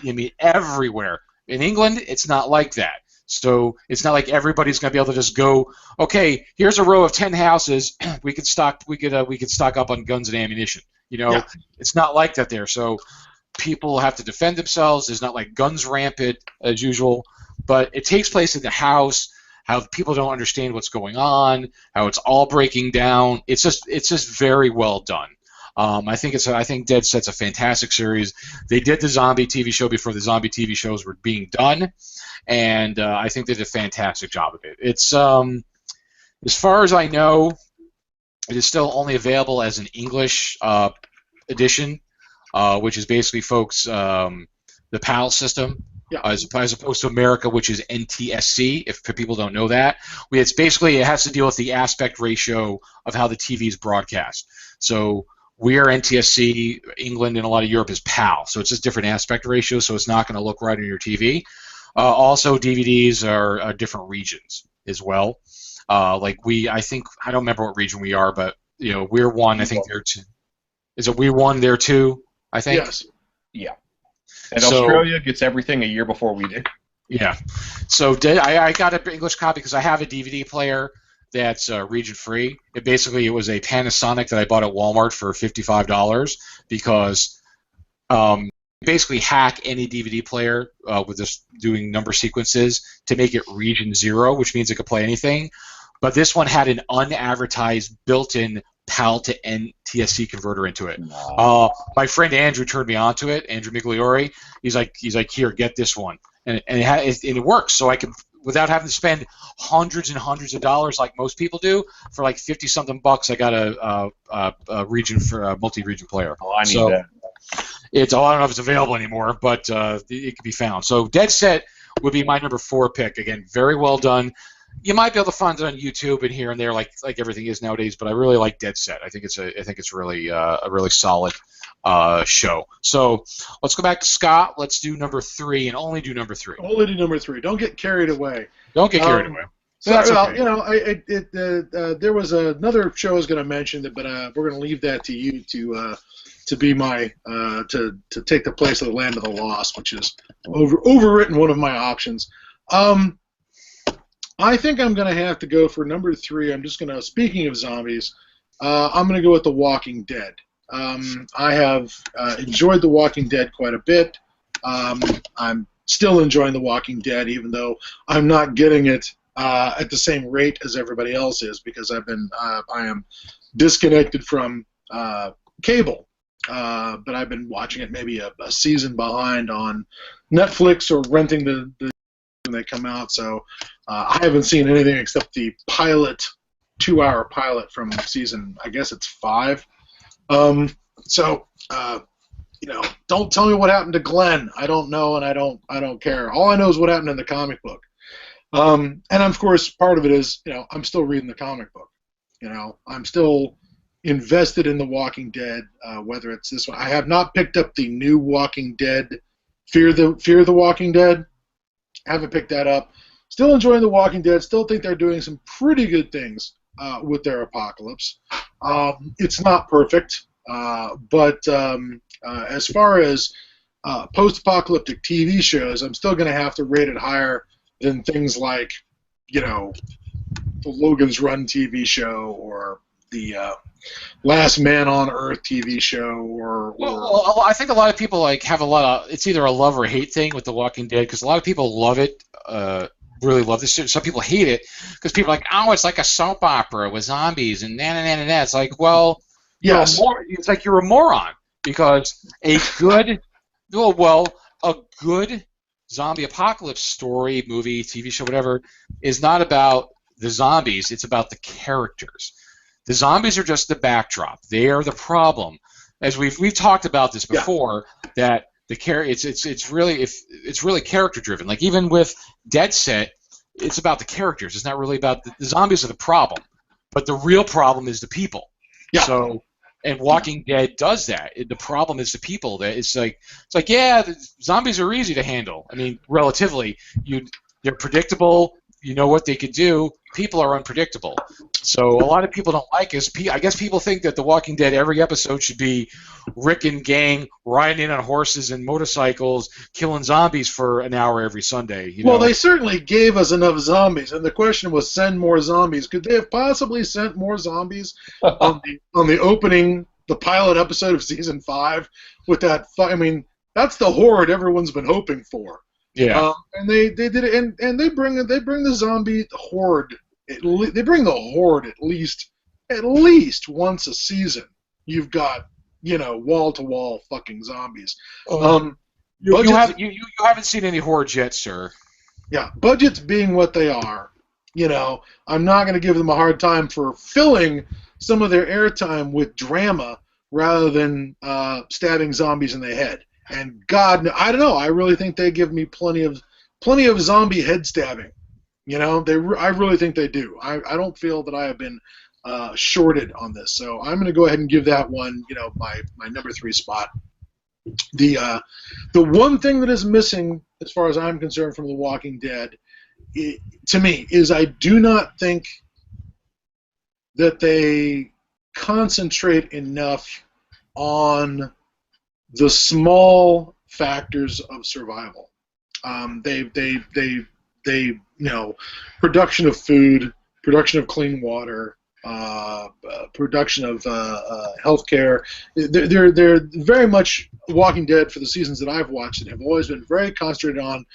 I mean, everywhere. In England, it's not like that. So it's not like everybody's going to be able to just go, okay, here's a row of 10 houses. We could stock up on guns and ammunition. Yeah. It's not like that there. So people have to defend themselves. There's not like guns rampant as usual, but it takes place in the house. How people don't understand what's going on, how it's all breaking down. It's just very well done. I think Dead Set's a fantastic series. They did the zombie TV show before the zombie TV shows were being done, and I think they did a fantastic job of it. It's as far as I know, it is still only available as an English edition, which is basically, folks, the PAL system. Yeah. As opposed to America, which is NTSC, if people don't know that. It has to deal with the aspect ratio of how the TV is broadcast. So we are NTSC, England and a lot of Europe is PAL, so it's just different aspect ratio, so it's not going to look right on your TV. Also, DVDs are different regions as well. I don't remember what region we are, but we're one. I think they're two. Is it we one there too? I think. Yes. Yeah. And Australia gets everything a year before we did. Yeah. So I got an English copy because I have a DVD player that's region free. It was a Panasonic that I bought at Walmart for $55 because basically hack any DVD player with just doing number sequences to make it region 0, which means it could play anything. But this one had an unadvertised built-in PAL to NTSC converter into it. My friend Andrew turned me on to it. Andrew Migliori. He's like, here, get this one, and it works. So I can, without having to spend hundreds and hundreds of dollars like most people do, for like $50-something bucks, I got a region for a multi-region player. Oh, I need that. I don't know if it's available anymore, but it can be found. So Dead Set would be my number 4 pick. Again, very well done. You might be able to find it on YouTube and here and there, like everything is nowadays. But I really like Dead Set. I think it's really a really solid show. So let's go back to Scott. Let's do number 3 and only do number 3. Only do number 3. Don't get carried away. Don't get carried away. So that's okay. There was another show I was going to mention, but we're going to leave that to you to be my to take the place of the Land of the Lost, which is overwritten one of my options. I think I'm going to have to go for number 3. I'm just going to, speaking of zombies, I'm going to go with The Walking Dead. I have enjoyed The Walking Dead quite a bit. I'm still enjoying The Walking Dead, even though I'm not getting it at the same rate as everybody else is because I am disconnected from cable. But I've been watching it maybe a season behind on Netflix or renting the when they come out. So I haven't seen anything except the pilot, 2-hour pilot from season, I guess it's 5. Don't tell me what happened to Glenn. I don't know, and I don't care. All I know is what happened in the comic book. And of course, part of it is, I'm still reading the comic book. I'm still invested in The Walking Dead, whether it's this one. I have not picked up the new Walking Dead, Fear the Walking Dead. Haven't picked that up. Still enjoying The Walking Dead. Still think they're doing some pretty good things with their apocalypse. It's not perfect, but as far as post-apocalyptic TV shows, I'm still going to have to rate it higher than things like, the Logan's Run TV show or the Last Man on Earth TV show, Well, I think a lot of people have a lot of. It's either a love or hate thing with The Walking Dead because a lot of people love it, really love this shit. Some people hate it because people are like, oh, it's like a soap opera with zombies and na. It's like, well, yes, it's like you're a moron because a good zombie apocalypse story, movie, TV show, whatever, is not about the zombies. It's about the characters. The zombies are just the backdrop. They are the problem. As we've talked about this before, that it's really character driven. Like even with Dead Set, it's about the characters. It's not really about the zombies are the problem, but the real problem is the people. Yeah. So, and Walking Dead does that. The problem is the people. That it's like the zombies are easy to handle. I mean, relatively, they're predictable. You know what they could do. People are unpredictable. So a lot of people don't like us. I guess people think that The Walking Dead, every episode should be Rick and gang riding in on horses and motorcycles, killing zombies for an hour every Sunday. Well, they certainly gave us enough zombies, and the question was, send more zombies. Could they have possibly sent more zombies on the opening, the pilot episode of season 5 with that? I mean, that's the horde everyone's been hoping for. Yeah, and they did it, and they bring the zombie horde. They bring the horde at least once a season. You've got wall to wall fucking zombies. You haven't seen any hordes yet, sir. Yeah, budgets being what they are, I'm not going to give them a hard time for filling some of their airtime with drama rather than stabbing zombies in the head. And God, I don't know. I really think they give me plenty of zombie head stabbing. I really think they do. I don't feel that I have been shorted on this. So I'm going to go ahead and give that one, my number 3 spot. The one thing that is missing, as far as I'm concerned, from The Walking Dead, to me, is I do not think that they concentrate enough on the small factors of survival. They production of food, production of clean water, production of healthcare. They're very much Walking Dead for the seasons that I've watched and have always been very concentrated on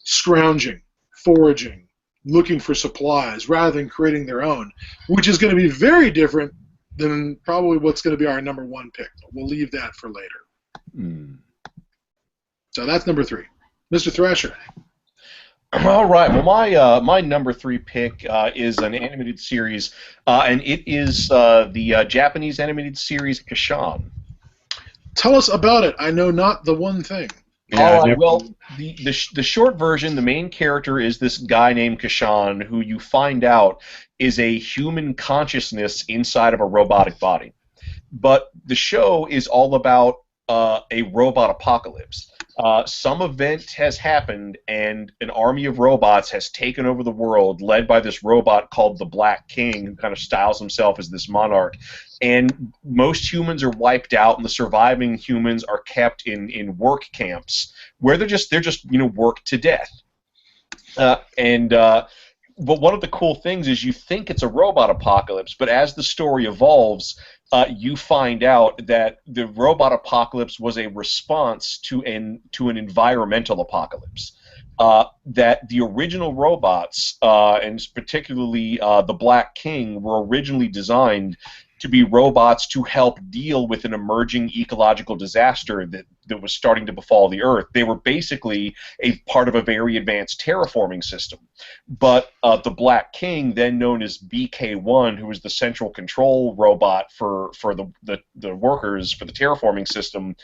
scrounging, foraging, looking for supplies rather than creating their own, which is going to be very different than probably what's going to be our number 1 pick. We'll leave that for later. So that's number 3. Mr. Thrasher. All right. Well, my number 3 pick is an animated series, and it is the Japanese animated series Kashan. Tell us about it. I know not the one thing. Yeah, all right. Well, the short version, the main character is this guy named Kashan, who you find out is a human consciousness inside of a robotic body. But the show is all about a robot apocalypse. Some event has happened, and an army of robots has taken over the world, led by this robot called the Black King, who kind of styles himself as this monarch. And most humans are wiped out, and the surviving humans are kept in work camps where they're just worked to death. But one of the cool things is you think it's a robot apocalypse, but as the story evolves, you find out that the robot apocalypse was a response to an environmental apocalypse. that the original robots, and particularly the Black King, were originally designed to be robots to help deal with an emerging ecological disaster that was starting to befall the Earth. They were basically a part of a very advanced terraforming system. But the Black King, then known as BK-1, who was the central control robot for the workers for the terraforming system,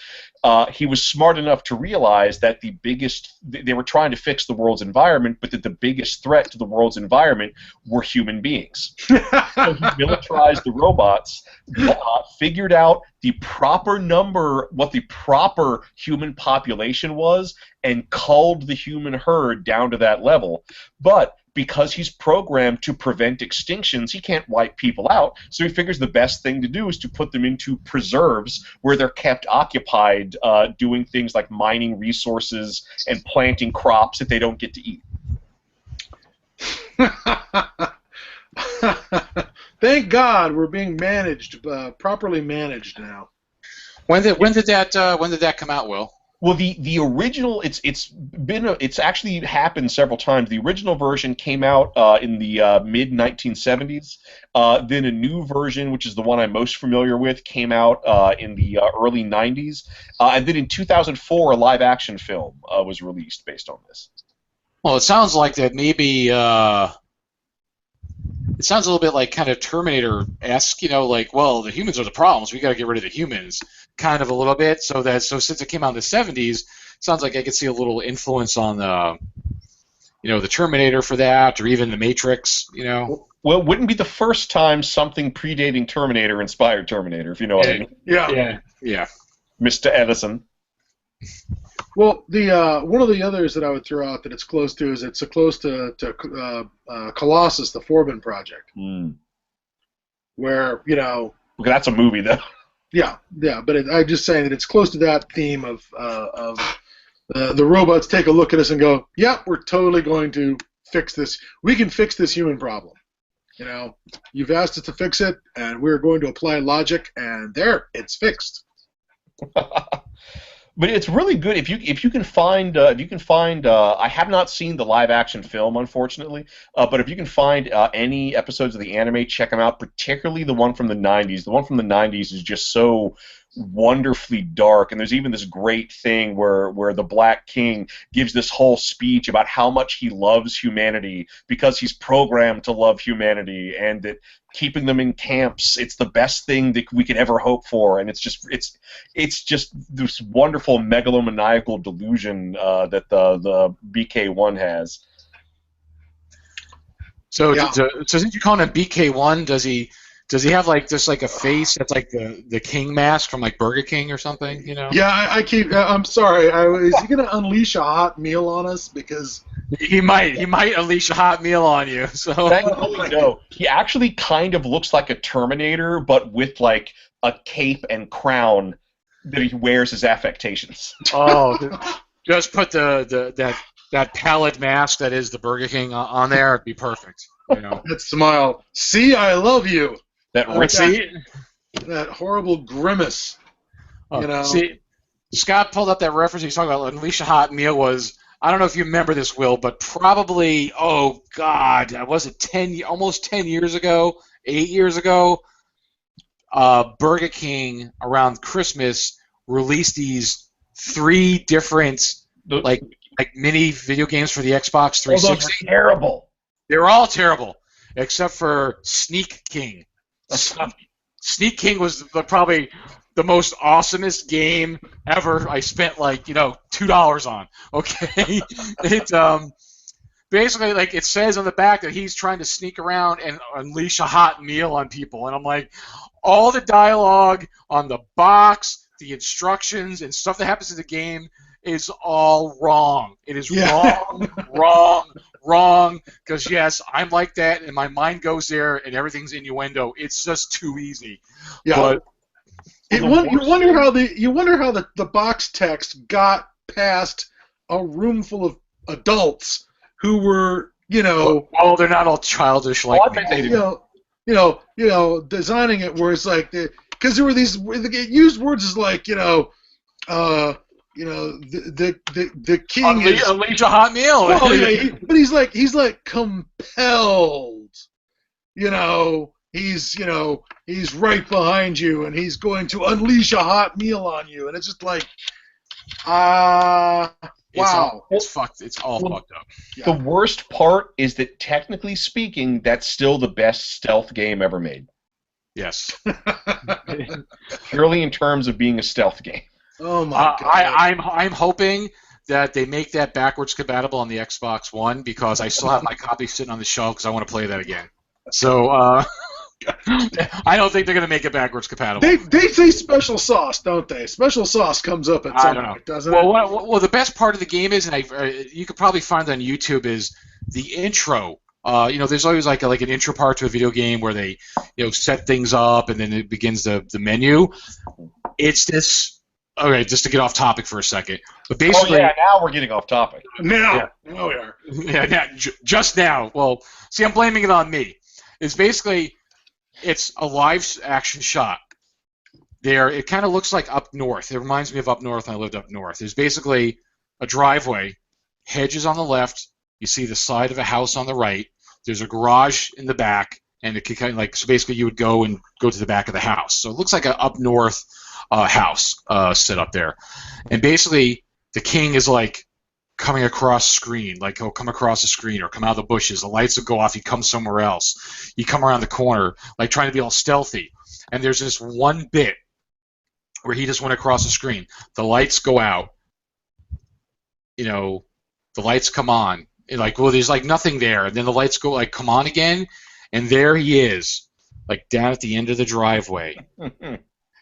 he was smart enough to realize that they were trying to fix the world's environment, but that the biggest threat to the world's environment were human beings. So he militarized the robots, figured out the proper number, what the proper human population was, and culled the human herd down to that level. But because he's programmed to prevent extinctions, he can't wipe people out, so he figures the best thing to do is to put them into preserves where they're kept occupied doing things like mining resources and planting crops that they don't get to eat. Thank God we're being managed, properly managed now. When did that come out, Will? Well, the original, it's actually happened several times. The original version came out in the mid 1970s. Then a new version, which is the one I'm most familiar with, came out in the early 90s. And then in 2004, a live action film was released based on this. Well, it sounds like that maybe. It sounds a little bit like kind of Terminator-esque, like, well, the humans are the problems. We got to get rid of the humans, kind of a little bit. So since it came out in the 70s, sounds like I could see a little influence on the Terminator for that, or even the Matrix. Well, it wouldn't be the first time something predating Terminator inspired Terminator, if you know what I mean. Yeah. Mr. Edison. Well, the one of the others that I would throw out that it's close to is it's close to Colossus, the Forbin Project, where that's a movie though. Yeah, but I'm just saying that it's close to that theme of the robots take a look at us and go, "Yeah, we're totally going to fix this. We can fix this human problem. You've asked us to fix it, and we're going to apply logic, and there, it's fixed." But it's really good if you can find I have not seen the live action film, unfortunately, but if you can find any episodes of the anime, check them out. Particularly the one from the 90s. The one from the 90s is just so wonderfully dark, and there's even this great thing where the Black King gives this whole speech about how much he loves humanity because he's programmed to love humanity, and that keeping them in camps, it's the best thing that we could ever hope for, and it's just this wonderful megalomaniacal delusion that the BK-1 has. So since you call him BK-1, does he have just like a face that's like the King mask from like Burger King or something? Yeah, I'm sorry. Is he gonna unleash a hot meal on us? Because he might unleash a hot meal on you. So no, he actually kind of looks like a Terminator, but with like a cape and crown that he wears as affectations. Oh, just put that pallid mask that is the Burger King on there. It'd be perfect. That smile. See, I love you. That horrible grimace. See, Scott pulled up that reference. He's talking about unleash a hot meal was. I don't know if you remember this, Will, but probably was it almost 10 years ago, 8 years ago? Burger King around Christmas released these 3 different like mini video games for the Xbox 360. Those are terrible. They were all terrible, except for Sneak King. Sneak King was probably the most awesomest game ever. I spent $2 on. Okay, it basically it says on the back that he's trying to sneak around and unleash a hot meal on people, and I'm like, all the dialogue on the box, the instructions, and stuff that happens in the game is all wrong. It is wrong, because yes, I'm like that, and my mind goes there, and everything's innuendo. It's just too easy. Yeah. But you wonder how the box text got past a room full of adults who were, Oh, they're not all childish like me. Designing it where it's like because there were these used words as like, the king is unleash a hot meal. Well, yeah, but he's like compelled. He's right behind you, and he's going to unleash a hot meal on you, and it's just like, wow, it's fucked. It's all fucked up. Yeah. The worst part is that, technically speaking, that's still the best stealth game ever made. Yes. Purely in terms of being a stealth game. Oh my god! I'm hoping that they make that backwards compatible on the Xbox One, because I still have my copy sitting on the shelf because I want to play that again. So I don't think they're going to make it backwards compatible. They say special sauce, don't they? Special sauce comes up at some point, doesn't it? Well, the best part of the game is, and you could probably find it on YouTube, is the intro. There's always like an intro part to a video game where they set things up, and then it begins the menu. It's this. Okay, just to get off topic for a second, but basically, now we're getting off topic. Now we are. Yeah, just now. Well, see, I'm blaming it on me. It's a live action shot. It kind of looks like Up North. It reminds me of Up North when I lived up north. There's basically a driveway, hedges on the left. You see the side of a house on the right. There's a garage in the back, and it can kind of so basically you would go to the back of the house. So it looks like an Up North house set up there, and basically the king is like coming across screen, like he'll come across the screen or come out of the bushes. The lights will go off. He comes somewhere else. You come around the corner, like trying to be all stealthy. And there's this one bit where he just went across the screen. The lights go out. The lights come on. And there's like nothing there. And then the lights go come on again, and there he is, like down at the end of the driveway.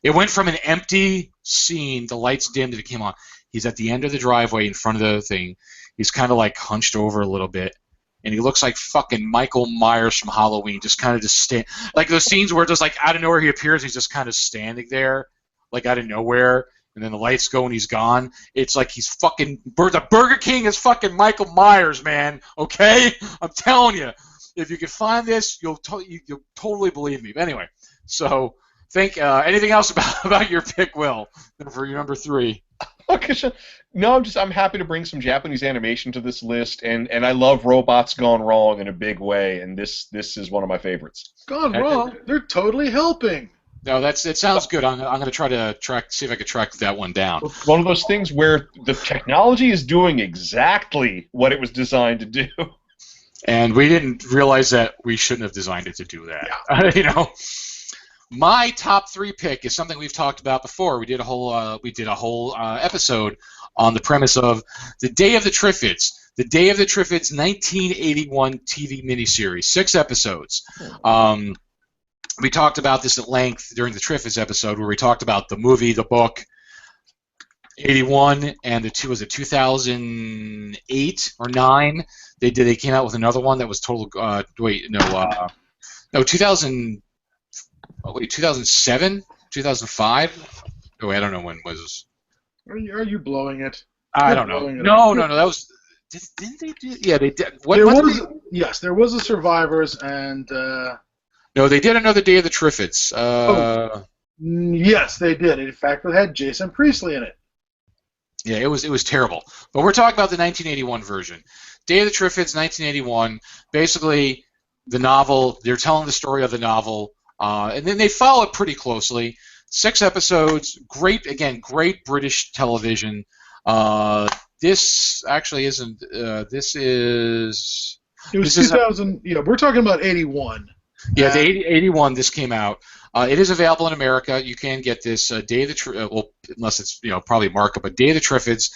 It went from an empty scene, the lights dimmed, and it came on. He's at the end of the driveway in front of the thing. He's kind of hunched over a little bit, and he looks like fucking Michael Myers from Halloween, just kind of stand, like those scenes where just out of nowhere he appears, he's just kind of standing there, like out of nowhere, and then the lights go and he's gone. It's like he's fucking the Burger King is fucking Michael Myers, man. Okay, I'm telling you, if you can find this, you'll totally believe me. But anyway, so. Anything else about your pick, Will, for your number 3? Okay, no, I'm happy to bring some Japanese animation to this list, and I love robots gone wrong in a big way, and this is one of my favorites. Gone wrong? They're totally helping. No, it sounds good. I'm going to try to see if I can track that one down. One of those things where the technology is doing exactly what it was designed to do. And we didn't realize that we shouldn't have designed it to do that. Yeah. My top 3 pick is something we've talked about before. We did a whole episode on the premise of the Day of the Triffids. The Day of the Triffids 1981 TV miniseries, 6 episodes. We talked about this at length during the Triffids episode, where we talked about the movie, the book, 81, and the 2008 or 9. They came out with another one that was total. 2000. Oh, wait, 2007? 2005? Oh, I don't know when it was. Are you blowing it? I don't know. No, that was. Didn't they do? Yeah, they did. Yes, there was a Survivors, and. No, they did another Day of the Triffids. Yes, they did. In fact, it had Jason Priestley in it. Yeah, it was terrible. But we're talking about the 1981 version. Day of the Triffids, 1981. Basically, the novel. They're telling the story of the novel. And then they follow it pretty closely. 6 episodes, great British television. This actually isn't. This is. It was 2000. We're talking about 81. Yeah, the 81. This came out. It is available in America. You can get this Day of the unless it's probably markup, but Day of the Triffids.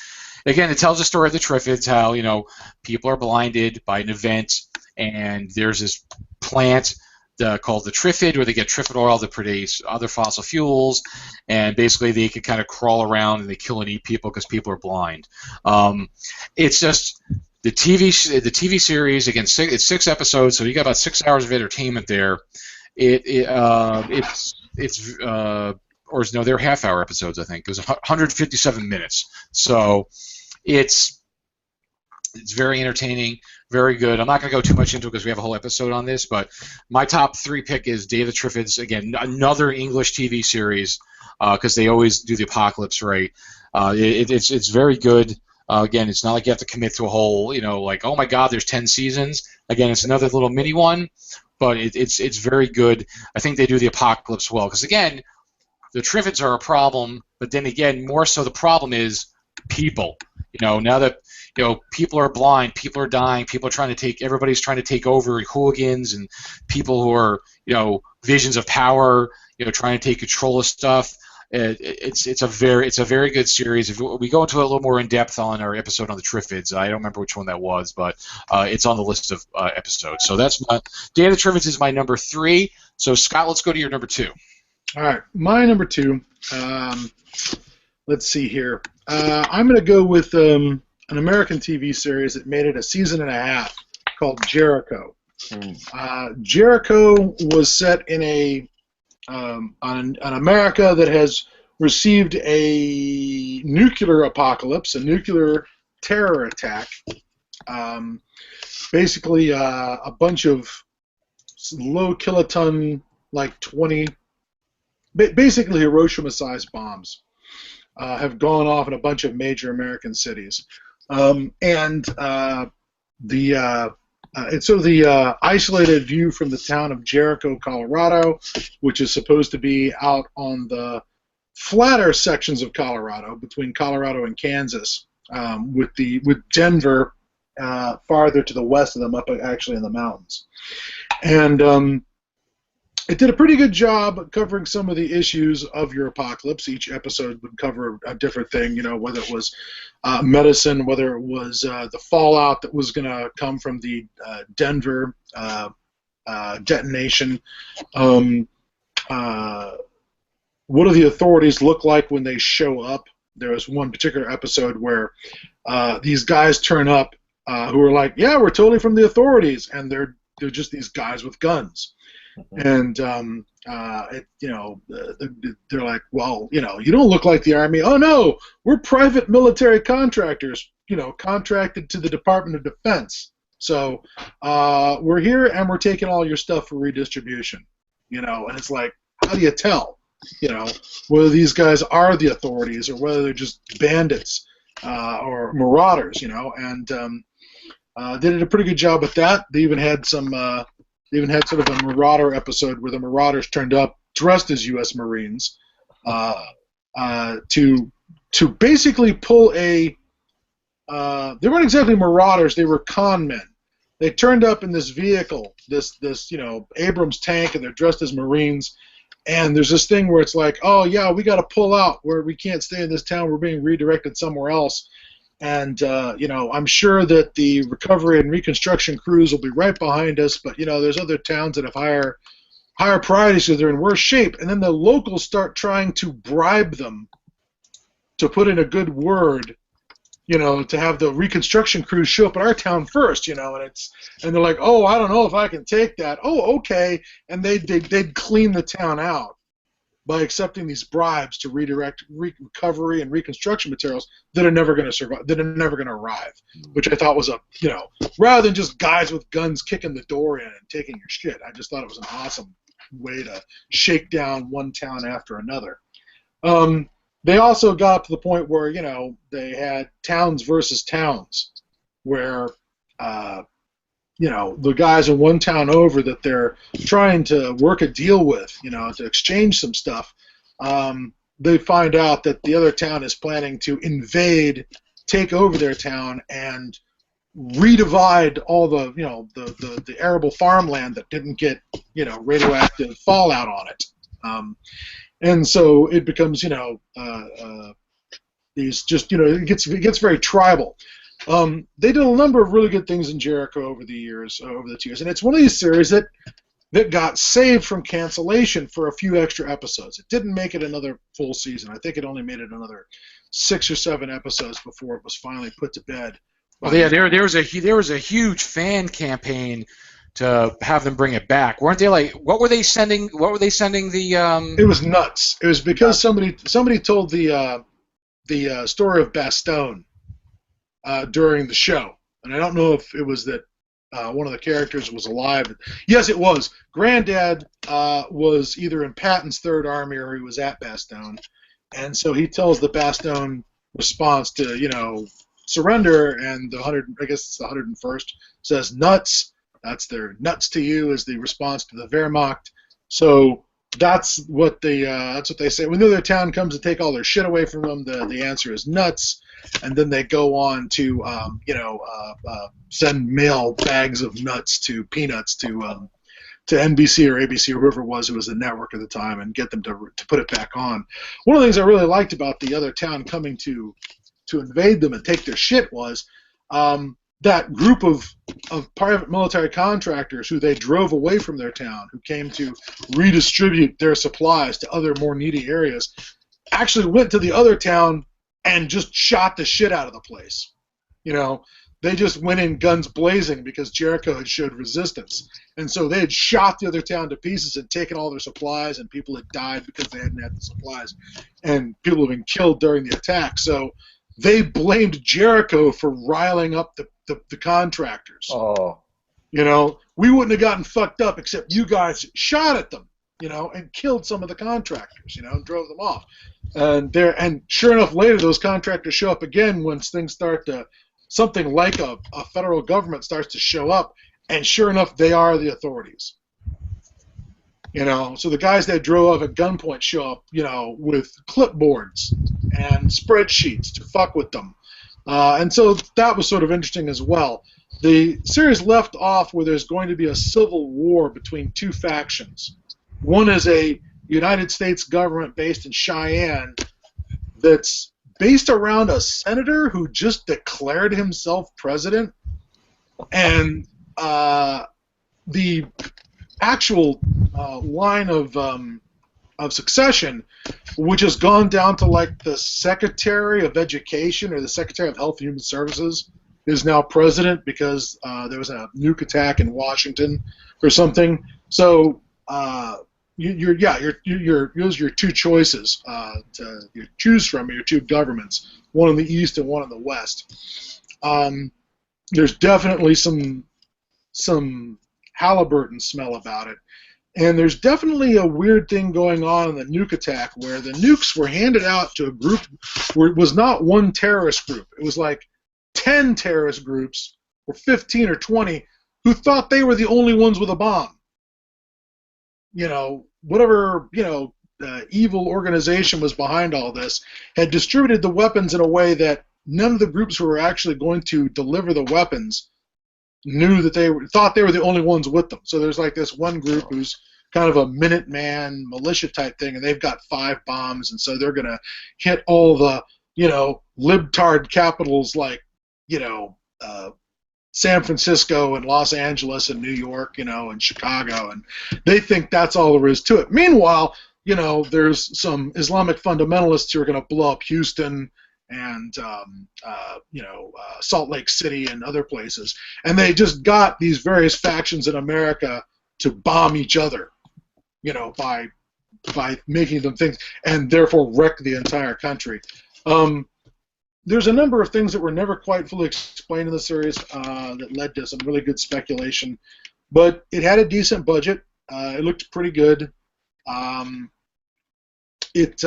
Again, it tells the story of the Triffids, how people are blinded by an event, and there's this plant. Called the Triffid, where they get Triffid oil to produce other fossil fuels, and basically they can kind of crawl around and they kill and eat people because people are blind. It's just the TV series. Again, it's 6 episodes, so you got about 6 hours of entertainment there. They're half-hour episodes, I think. It was 157 minutes, so it's very entertaining. Very good. I'm not going to go too much into it because we have a whole episode on this, but my top 3 pick is Day of the Triffids. Again, another English TV series because they always do the apocalypse right. It's very good. Again, it's not like you have to commit to a whole, like, oh my God, there's 10 seasons. Again, it's another little mini one, but it's very good. I think they do the Apocalypse well, because again, the Triffids are a problem, but then again, more so the problem is people. Now that people are blind, people are dying, everybody's trying to take over, hooligans and people who are visions of power, trying to take control of stuff. It's a very good series. If we go into it a little more in depth on our episode on the Triffids, I don't remember which one that was, but it's on the list of episodes. So that's Day of the Triffids is my number 3. So Scott, let's go to your number 2. All right, my number 2. Let's see here. I'm going to go with an American TV series that made it a season and a half called Jericho. Jericho was set in an America that has received a nuclear apocalypse, a nuclear terror attack. Basically, a bunch of low kiloton, like 20, basically Hiroshima-sized bombs have gone off in a bunch of major American cities. It's sort of the isolated view from the town of Jericho, Colorado, which is supposed to be out on the flatter sections of Colorado, between Colorado and Kansas, with Denver farther to the west of them, up actually in the mountains. And it did a pretty good job covering some of the issues of your apocalypse. Each episode would cover a different thing, whether it was medicine, whether it was the fallout that was going to come from the Denver detonation. What do the authorities look like when they show up? There was one particular episode where these guys turn up who are like, yeah, we're totally from the authorities, and they're just these guys with guns. And they're like, well, you don't look like the Army. Oh no, we're private military contractors, contracted to the Department of Defense. So we're here and we're taking all your stuff for redistribution. And it's like, how do you tell, whether these guys are the authorities or whether they're just bandits or marauders, And they did a pretty good job with that. They even had They even had sort of a Marauder episode where the Marauders turned up dressed as U.S. Marines to basically pull a. They weren't exactly Marauders; they were con men. They turned up in this vehicle, this Abrams tank, and they're dressed as Marines. And there's this thing where it's like, oh yeah, we got to pull out, where we can't stay in this town. We're being redirected somewhere else. And, I'm sure that the recovery and reconstruction crews will be right behind us, but, there's other towns that have higher priorities because they're in worse shape. And then the locals start trying to bribe them to put in a good word, to have the reconstruction crews show up at our town first, and they're like, oh, I don't know if I can take that. Oh, okay. And they'd clean the town out by accepting these bribes to redirect recovery and reconstruction materials that are never going to survive, that are never going to arrive, which I thought was rather than just guys with guns kicking the door in and taking your shit, I just thought it was an awesome way to shake down one town after another. They also got up to the point where, they had towns versus towns, where, the guys in one town over that they're trying to work a deal with, to exchange some stuff, they find out that the other town is planning to invade, take over their town, and redivide all the, the arable farmland that didn't get, radioactive fallout on it. And so it becomes, these just, it gets very tribal. They did a number of really good things in Jericho over the years, and it's one of these series that got saved from cancellation for a few extra episodes. It didn't make it another full season. I think it only made it another 6 or 7 episodes before it was finally put to bed. Well, yeah, there was a huge fan campaign to have them bring it back. Weren't they like? What were they sending? The? It was nuts. It was because somebody told the story of Bastogne during the show, and I don't know if it was that one of the characters was alive. Yes, it was. Granddad was either in Patton's Third Army or he was at Bastogne, and so he tells the Bastogne response to, surrender, and the 100, I guess it's the 101st, says nuts. That's their nuts to you is the response to the Wehrmacht. So that's what they say. When the other town comes to take all their shit away from them, the answer is nuts. And then they go on to send mail bags of nuts to peanuts to NBC or ABC or whoever it was who was the network at the time and get them to put it back on. One of the things I really liked about the other town coming to invade them and take their shit was that group of private military contractors who they drove away from their town, who came to redistribute their supplies to other more needy areas, actually went to the other town and just shot the shit out of the place. They just went in guns blazing because Jericho had showed resistance. And so they had shot the other town to pieces and taken all their supplies, and people had died because they hadn't had the supplies. And people had been killed during the attack. So they blamed Jericho for riling up the contractors. Oh. We wouldn't have gotten fucked up except you guys shot at them, and killed some of the contractors, and drove them off. And sure enough, later those contractors show up again once things start to, something like a federal government starts to show up, and sure enough, they are the authorities. So the guys that drove up at gunpoint show up, with clipboards and spreadsheets to fuck with them. And so that was sort of interesting as well. The series left off where there's going to be a civil war between two factions. One is a United States government based in Cheyenne that's based around a senator who just declared himself president, and the actual line of succession, which has gone down to like the Secretary of Education or the Secretary of Health and Human Services, is now president because there was a nuke attack in Washington or something. So those are your two choices to choose from, your two governments, one in the east and one in the west. There's definitely some Halliburton smell about it. And there's definitely a weird thing going on in the nuke attack where the nukes were handed out to a group where it was not one terrorist group. It was like 10 terrorist groups, or 15 or 20, who thought they were the only ones with a bomb. Whatever, evil organization was behind all this had distributed the weapons in a way that none of the groups who were actually going to deliver the weapons knew that thought they were the only ones with them. So there's like this one group who's kind of a Minuteman militia type thing, and they've got 5 bombs, and so they're going to hit all the, libtard capitals like, San Francisco and Los Angeles and New York, and Chicago, and they think that's all there is to it. Meanwhile, there's some Islamic fundamentalists who are going to blow up Houston and Salt Lake City and other places, and they just got these various factions in America to bomb each other, by making them think, and therefore wreck the entire country. There's a number of things that were never quite fully explained in the series that led to some really good speculation, but it had a decent budget. It looked pretty good. It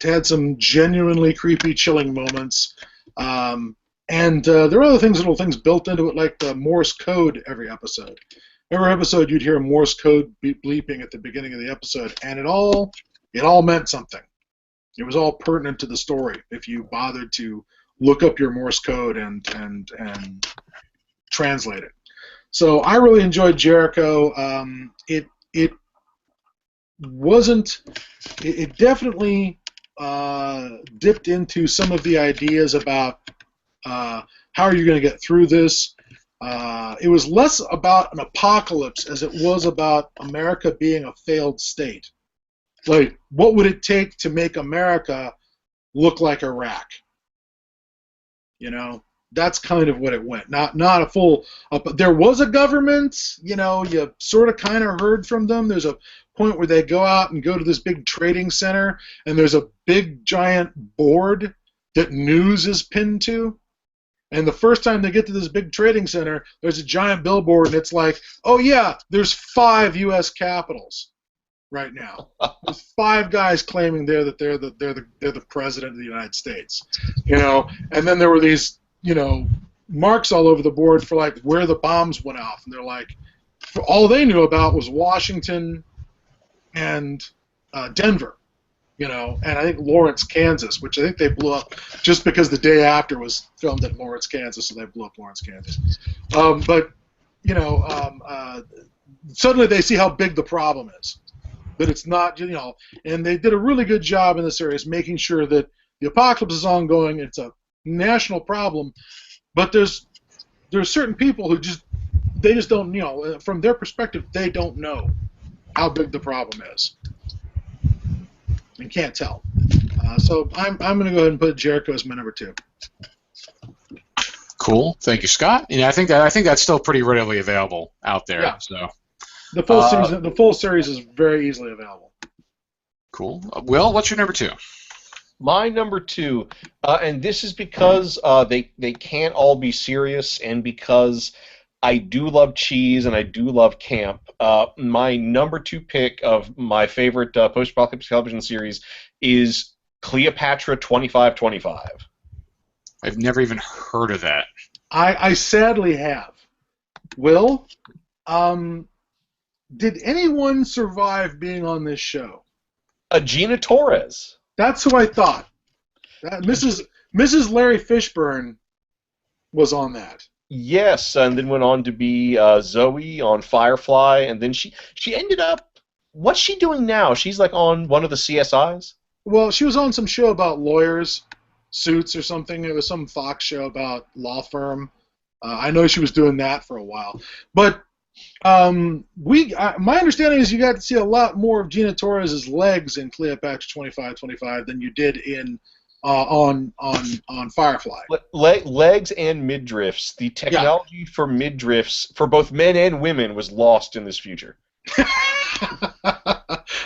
had some genuinely creepy, chilling moments, and there were other little things built into it, like the Morse code every episode. Every episode, you'd hear a Morse code bleeping at the beginning of the episode, and it all meant something. It was all pertinent to the story if you bothered to look up your Morse code and translate it. So I really enjoyed Jericho. It definitely dipped into some of the ideas about how are you going to get through this. It was less about an apocalypse as it was about America being a failed state. Like, what would it take to make America look like Iraq? That's kind of what it went. Not a full. There was a government. You sort of kind of heard from them. There's a point where they go out and go to this big trading center, and there's a big giant board that news is pinned to. And the first time they get to this big trading center, there's a giant billboard, and it's like, oh yeah, there's 5 U.S. capitals. right now. There's 5 guys claiming they're the president of the United States, and then there were these, marks all over the board for like where the bombs went off, and they're like, all they knew about was Washington and Denver, and I think Lawrence, Kansas, which I think they blew up just because the day after was filmed at Lawrence, Kansas, so they blew up Lawrence, Kansas. But suddenly they see how big the problem is. That it's not, and they did a really good job in this series making sure that the apocalypse is ongoing. It's a national problem, but there's certain people who just don't, from their perspective, they don't know how big the problem is and can't tell. So I'm going to go ahead and put Jericho as my number 2. Cool, thank you, Scott. And I think that's still pretty readily available out there. Yeah. So the full series is very easily available. Cool. Will, what's your number 2? My number 2, and this is because they can't all be serious, and because I do love cheese and I do love camp. My number 2 pick of my favorite post-apocalyptic television series is Cleopatra 2525. I've never even heard of that. I sadly have. Will, did anyone survive being on this show? Gina Torres. That's who I thought. Mrs. Larry Fishburne was on that. Yes, and then went on to be Zoe on Firefly, and then she ended up. What's she doing now? She's like on one of the CSIs. Well, she was on some show about lawyers, Suits or something. It was some Fox show about law firm. I know she was doing that for a while, but my understanding is you got to see a lot more of Gina Torres' legs in Cleopatra 2525 than you did in on Firefly. Legs and midriffs. The technology for midriffs for both men and women was lost in this future.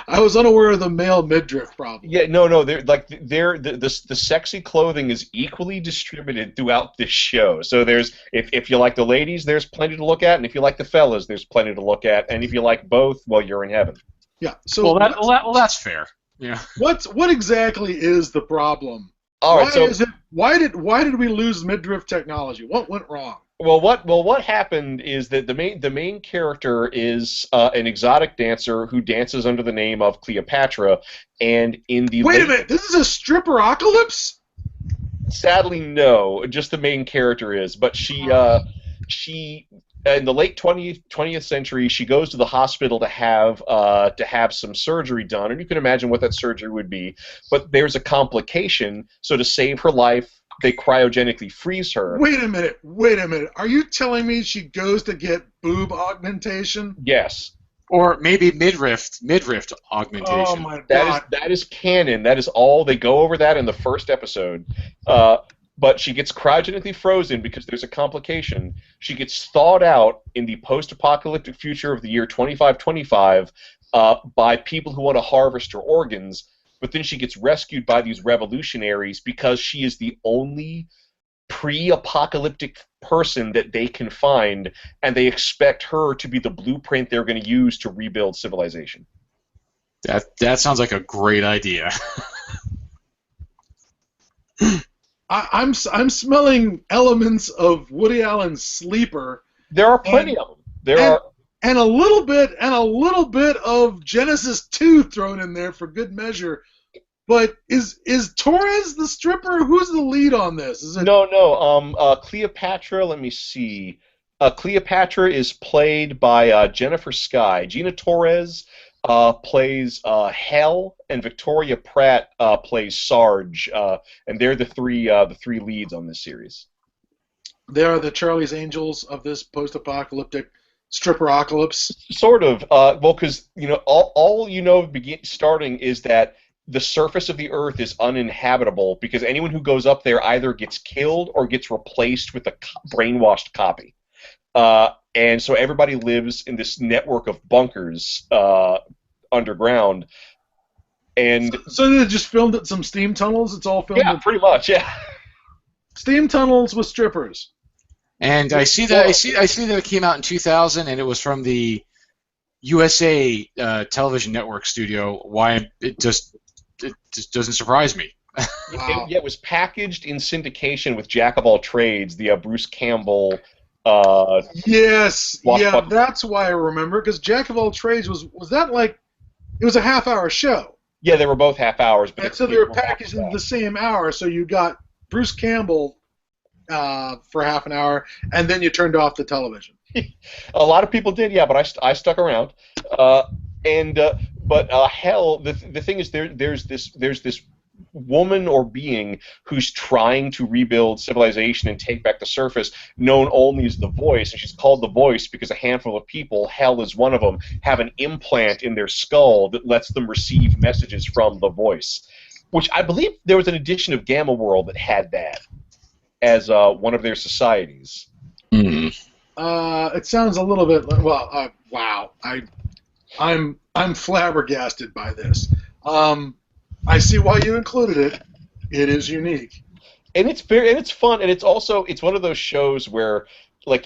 I was unaware of the male midriff problem. Yeah, no, the sexy clothing is equally distributed throughout this show. So there's if you like the ladies, there's plenty to look at, and if you like the fellas, there's plenty to look at, and if you like both, well, you're in heaven. Yeah. So that's fair. Yeah. What exactly is the problem? All right. Why did we lose midriff technology? What went wrong? Well, what happened is that the main character is an exotic dancer who dances under the name of Cleopatra, and in the wait a minute, this is a stripper-apocalypse? Sadly, no, just the main character is, but she in the late 20th century, she goes to the hospital to have some surgery done, and you can imagine what that surgery would be. But there's a complication, so to save her life, they cryogenically freeze her. Wait a minute. Are you telling me she goes to get boob augmentation? Yes. Or maybe midriff augmentation. Oh my god. That is canon. That is all. They go over that in the first episode. But she gets cryogenically frozen because there's a complication. She gets thawed out in the post-apocalyptic future of the year 2525 by people who want to harvest her organs. But then she gets rescued by these revolutionaries because she is the only pre-apocalyptic person that they can find, and they expect her to be the blueprint they're going to use to rebuild civilization. That sounds like a great idea. I'm smelling elements of Woody Allen's Sleeper. There are plenty of them. And a little bit of Genesis 2 thrown in there for good measure. But is Torres the stripper? Who's the lead on this? Is it... No. Cleopatra. Let me see. Cleopatra is played by Jennifer Skye. Gina Torres plays Hell, and Victoria Pratt plays Sarge, and they're the three leads on this series. They are the Charlie's Angels of this post-apocalyptic stripper-apocalypse. Sort of. Well, because all starting is that the surface of the Earth is uninhabitable because anyone who goes up there either gets killed or gets replaced with a brainwashed copy. And so everybody lives in this network of bunkers underground. And so they just filmed at some steam tunnels? It's all filmed? Yeah, pretty much, yeah. Steam tunnels with strippers. And I see that it came out in 2000, and it was from the USA television network studio, why it just doesn't surprise me. Wow. It was packaged in syndication with Jack of All Trades, the Bruce Campbell. Yes, yeah, Blockbuster. that's why I remember, because Jack of All Trades was that like, it was a half-hour show. Yeah, they were both half hours, but And so they were packaged into the same hour, so you got Bruce Campbell for half an hour, and then you turned off the television. A lot of people did, yeah, but I stuck around. But hell, the thing is, there's this woman or being who's trying to rebuild civilization and take back the surface, known only as the Voice, and she's called the Voice because a handful of people, hell is one of them, have an implant in their skull that lets them receive messages from the Voice, which I believe there was an edition of Gamma World that had that as one of their societies. It sounds a little bit well. Wow, I'm flabbergasted by this. I see why you included it. It is unique, and it's fun, and it's one of those shows where like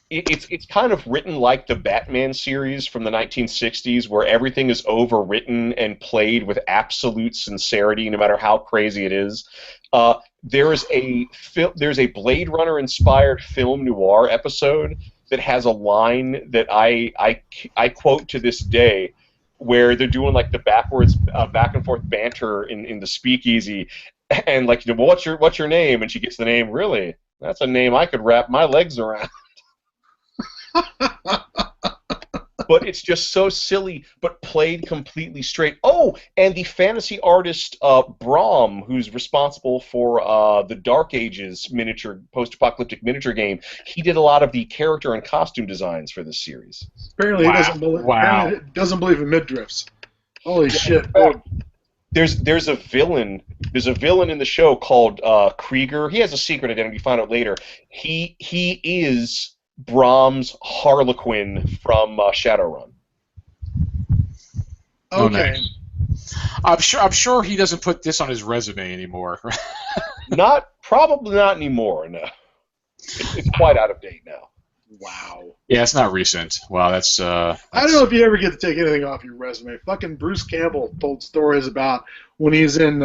it's kind of written like the Batman series from the 1960s, where everything is overwritten and played with absolute sincerity, no matter how crazy it is. There's a Blade Runner inspired film noir episode that has a line that I quote to this day, where they're doing like the backwards back and forth banter in the speakeasy, and like, well, what's your name? And she gets the name. Really, that's a name I could wrap my legs around. But it's just so silly, but played completely straight. Oh, and the fantasy artist Brahm, who's responsible for the Dark Ages miniature, post-apocalyptic miniature game, he did a lot of the character and costume designs for this series. Apparently, he doesn't believe in midriffs. Holy shit! There's a villain. There's a villain in the show called Krieger. He has a secret identity. Find out later. He is Brahms Harlequin from Shadowrun. Okay. I'm sure he doesn't put this on his resume anymore. Probably not anymore. No, it's quite out of date now. Wow. Yeah, it's not recent. Wow, that's. I don't know if you ever get to take anything off your resume. Fucking Bruce Campbell told stories about when he's in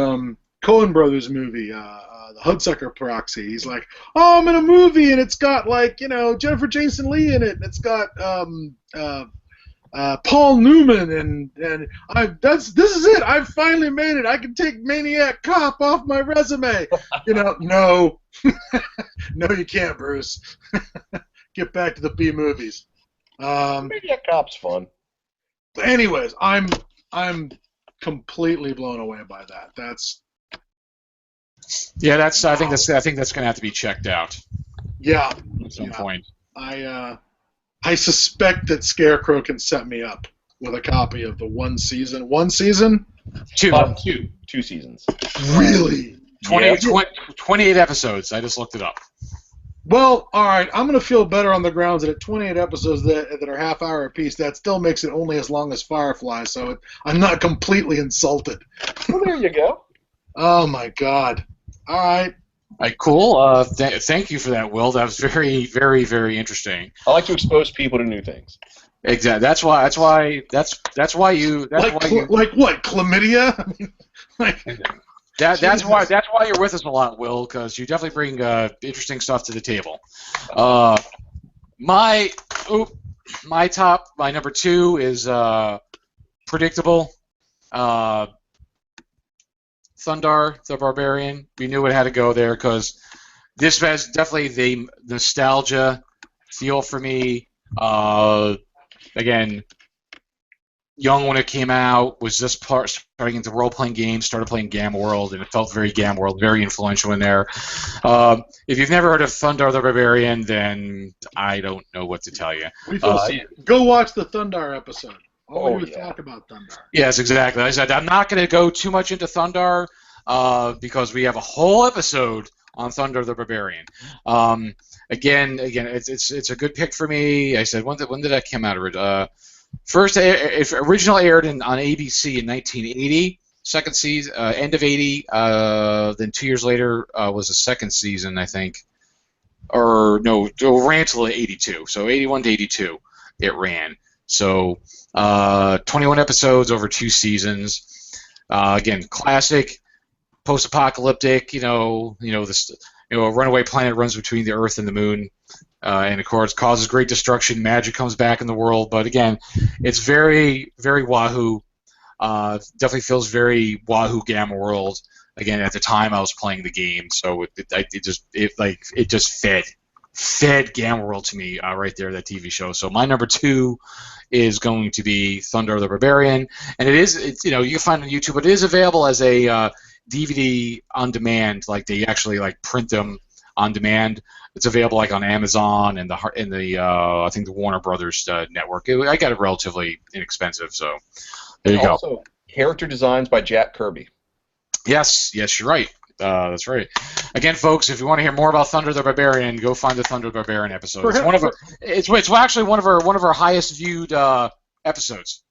Coen Brothers movie, the Hudsucker Proxy. He's like, oh, I'm in a movie and it's got like, Jennifer Jason Leigh in it, and it's got Paul Newman, and this is it. I've finally made it. I can take Maniac Cop off my resume. No, no, you can't, Bruce. Get back to the B movies. Maniac Cop's fun. Anyways, I'm completely blown away by that. Yeah, I think that's going to have to be checked out. Yeah. At some point. I suspect that Scarecrow can set me up with a copy of the one season. One season? Two seasons. Really? 28 episodes. I just looked it up. Well, all right. I'm going to feel better on the grounds that at 28 episodes that are half hour apiece, that still makes it only as long as Firefly, so I'm not completely insulted. Well, there you go. Oh, my God. All right. All right, cool. Thank you for that, Will. That was very, very, very interesting. I like to expose people to new things. Exactly. That's why you. Like what? Chlamydia? I mean, like. That's why you're with us a lot, Will, because you definitely bring interesting stuff to the table. My number 2 is predictable. Thundar the Barbarian. We knew it had to go there because this has definitely the nostalgia feel for me. Again, young when it came out, was just starting into role-playing games, started playing Gamma World, and it felt very Gamma World, very influential in there. If you've never heard of Thundar the Barbarian, then I don't know what to tell you. Go watch the Thundar episode. Talk about Thundar. Yes, exactly. I said I'm not going to go too much into Thundar because we have a whole episode on Thundar the Barbarian. Again, it's a good pick for me. I said, when did that come out? First, it originally aired on ABC in 1980. Second season, end of 80. Then 2 years later was the second season, I think. Or no, it ran till 82. So 81 to 82, it ran. So 21 episodes over 2 seasons. Again, classic, post-apocalyptic. A runaway planet runs between the Earth and the Moon, and of course causes great destruction. Magic comes back in the world, but again, it's very, very Wahoo. Definitely feels very Wahoo Gamma World. Again, at the time I was playing the game, so it just fed Gamma World to me right there, that TV show. So my number 2 is going to be Thunder the Barbarian, and it's you can find it on YouTube, but it is available as a DVD on demand. Like they actually print them on demand. It's available on Amazon and the I think the Warner Brothers network. I got it relatively inexpensive, so there you go. Also, character designs by Jack Kirby. Yes, you're right. That's right. Again, folks, if you want to hear more about Thunder the Barbarian, go find the Thunder the Barbarian episode. It's actually one of our highest viewed episodes.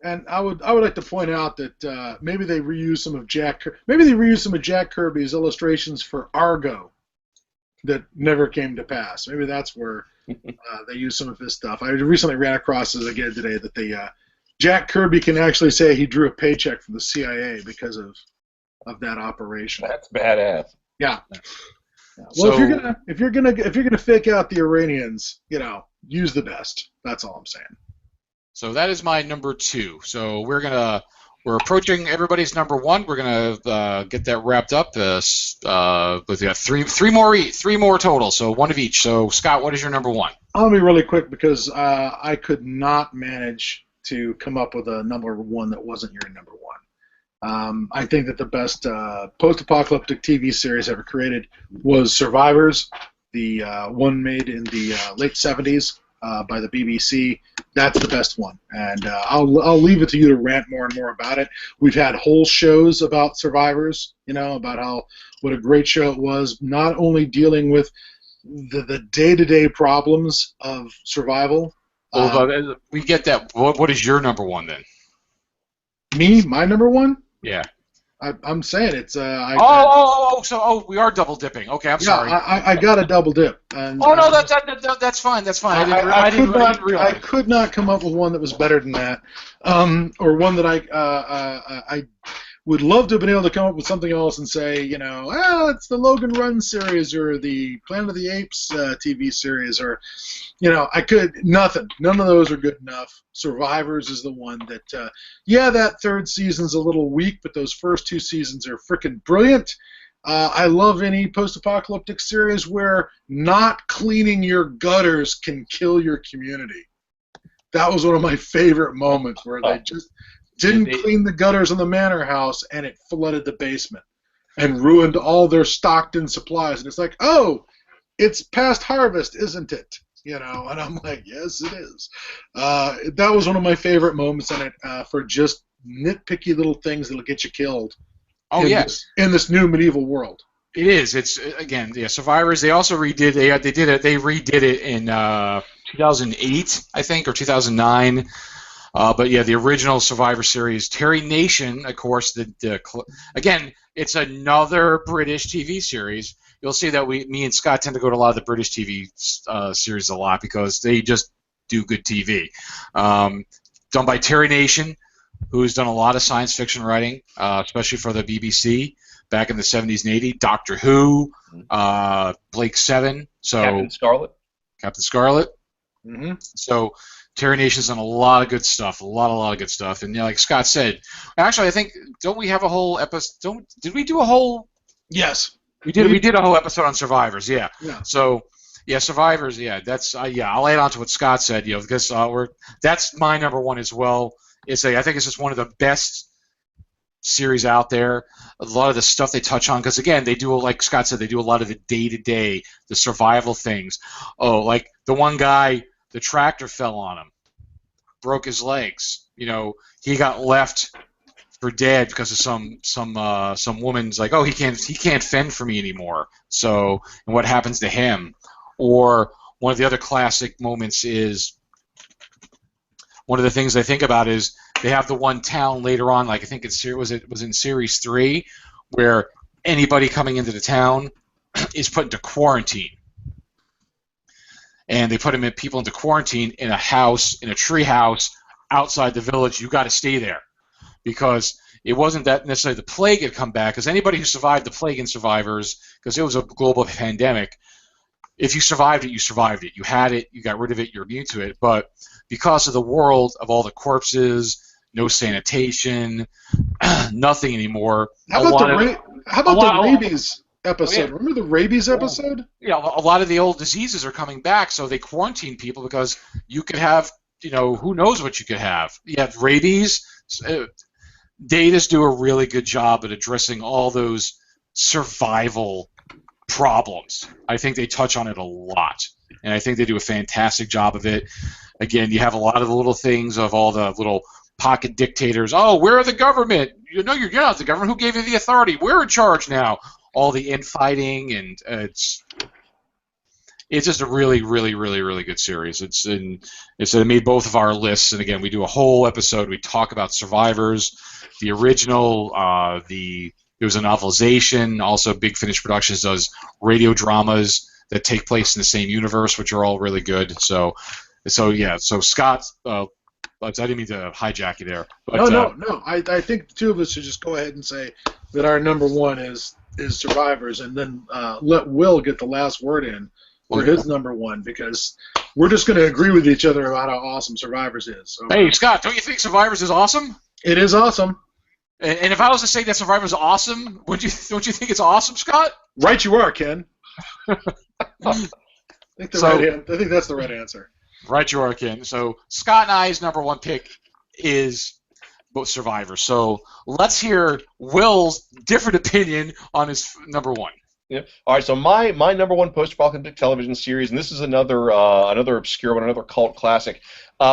And I would like to point out that maybe they reused some of Jack Kirby's illustrations for Argo that never came to pass. Maybe that's where they used some of his stuff. I recently ran across it again today that Jack Kirby can actually say he drew a paycheck from the CIA because of that operation. That's badass. Yeah. Well, if you're gonna fake out the Iranians, use the best. That's all I'm saying. So that is my number 2. So we're approaching everybody's number 1. We're gonna get that wrapped up. With three more total. So 1 of each. So Scott, what is your number 1? I'll be really quick because I could not manage to come up with a number 1 that wasn't your number 1. I think that the best post-apocalyptic TV series ever created was Survivors, the one made in the late 70s by the BBC. That's the best one, and I'll leave it to you to rant more and more about it. We've had whole shows about Survivors, about what a great show it was, not only dealing with the day-to-day problems of survival. We get that. What is your number 1 then? Me, my number 1? Yeah. I'm saying it's. So we are double dipping. Okay, I'm sorry. I got a double dip. And, no, that's fine. That's fine. I didn't realize. I could not come up with one that was better than that, or one that I would love to have been able to come up with something else and say, it's the Logan Run series or the Planet of the Apes TV series, or, I could, nothing. None of those are good enough. Survivors is the one that, that 3rd season's a little weak, but those first 2 seasons are freaking brilliant. I love any post-apocalyptic series where not cleaning your gutters can kill your community. That was one of my favorite moments where they just didn't clean the gutters in the manor house, and it flooded the basement and ruined all their stocked-in supplies. And it's like, oh, it's past harvest, isn't it? And I'm like, yes, it is. That was one of my favorite moments in it for just nitpicky little things that'll get you killed. Oh, in this new medieval world. It is. It's Survivors. They also redid. They redid it in 2008, I think, or 2009. But the original Survivor series, Terry Nation, of course. Again, it's another British TV series. You'll see that me and Scott tend to go to a lot of the British TV series a lot because they just do good TV. Done by Terry Nation, who's done a lot of science fiction writing, especially for the BBC back in the 70s and 80s. Doctor Who, Blake Seven, Captain Scarlet. Mm-hmm. So Terry Nation's done a lot of good stuff, a lot of good stuff. And like Scott said, actually, I think, don't we have a whole episode? Did we do a whole? Yes. We did. We did a whole episode on Survivors. Yeah. So, Survivors. Yeah, that's. I'll add on to what Scott said. Because that's my number 1 as well. I think it's just one of the best series out there. A lot of the stuff they touch on, because again, they do, like Scott said, they do a lot of the day-to-day, the survival things. Oh, like the one guy, the tractor fell on him, broke his legs. He got left for dead because of some woman's like, oh, he can't fend for me anymore. So, and what happens to him? Or one of the other classic moments is, one of the things I think about is they have the one town later on, like I think it was in series 3, where anybody coming into the town is put into quarantine. and they put people into quarantine in a house, in a tree house outside the village. You got to stay there because it wasn't that necessarily the plague had come back. Because anybody who survived the plague in Survivors, because it was a global pandemic, if you survived it, you survived it. You had it, you got rid of it, you're immune to it. But because of the world of all the corpses, no sanitation, nothing anymore. How about the rabies episode? Yeah. Remember the rabies episode? Yeah, a lot of the old diseases are coming back, so they quarantine people because you could have, who knows what you could have. You have rabies. Datas do a really good job at addressing all those survival problems. I think they touch on it a lot, and I think they do a fantastic job of it. Again, you have a lot of the little things of all the little pocket dictators. Oh, we're the government. You're not the government. Who gave you the authority? We're in charge now. All the infighting, and it's just a really, really, really, really good series. It made both of our lists, and again, we do a whole episode. We talk about Survivors, the original, there was a novelization. Also, Big Finish Productions does radio dramas that take place in the same universe, which are all really good. So Scott, I didn't mean to hijack you there. But, no. I think the two of us should just go ahead and say that our number one is Survivors, and then let Will get the last word in for his number one, because we're just going to agree with each other about how awesome Survivors is. So, hey, Scott, don't you think Survivors is awesome? It is awesome. And if I was to say that Survivors is awesome, don't you think it's awesome, Scott? Right, you are, Ken. I think that's the right answer. Right, you are, Ken. So Scott and I's number one pick is both Survivor. So let's hear Will's different opinion on his number one. Yeah. All right. So my number one post-apocalyptic television series, and this is another obscure one, another cult classic.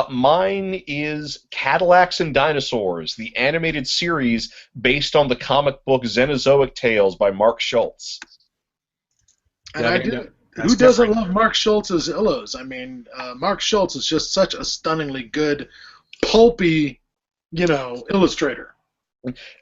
Mine is Cadillacs and Dinosaurs, the animated series based on the comic book Xenozoic Tales by Mark Schultz. And who doesn't love Mark Schultz's illos? I mean, Mark Schultz is just such a stunningly good, pulpy, illustrator.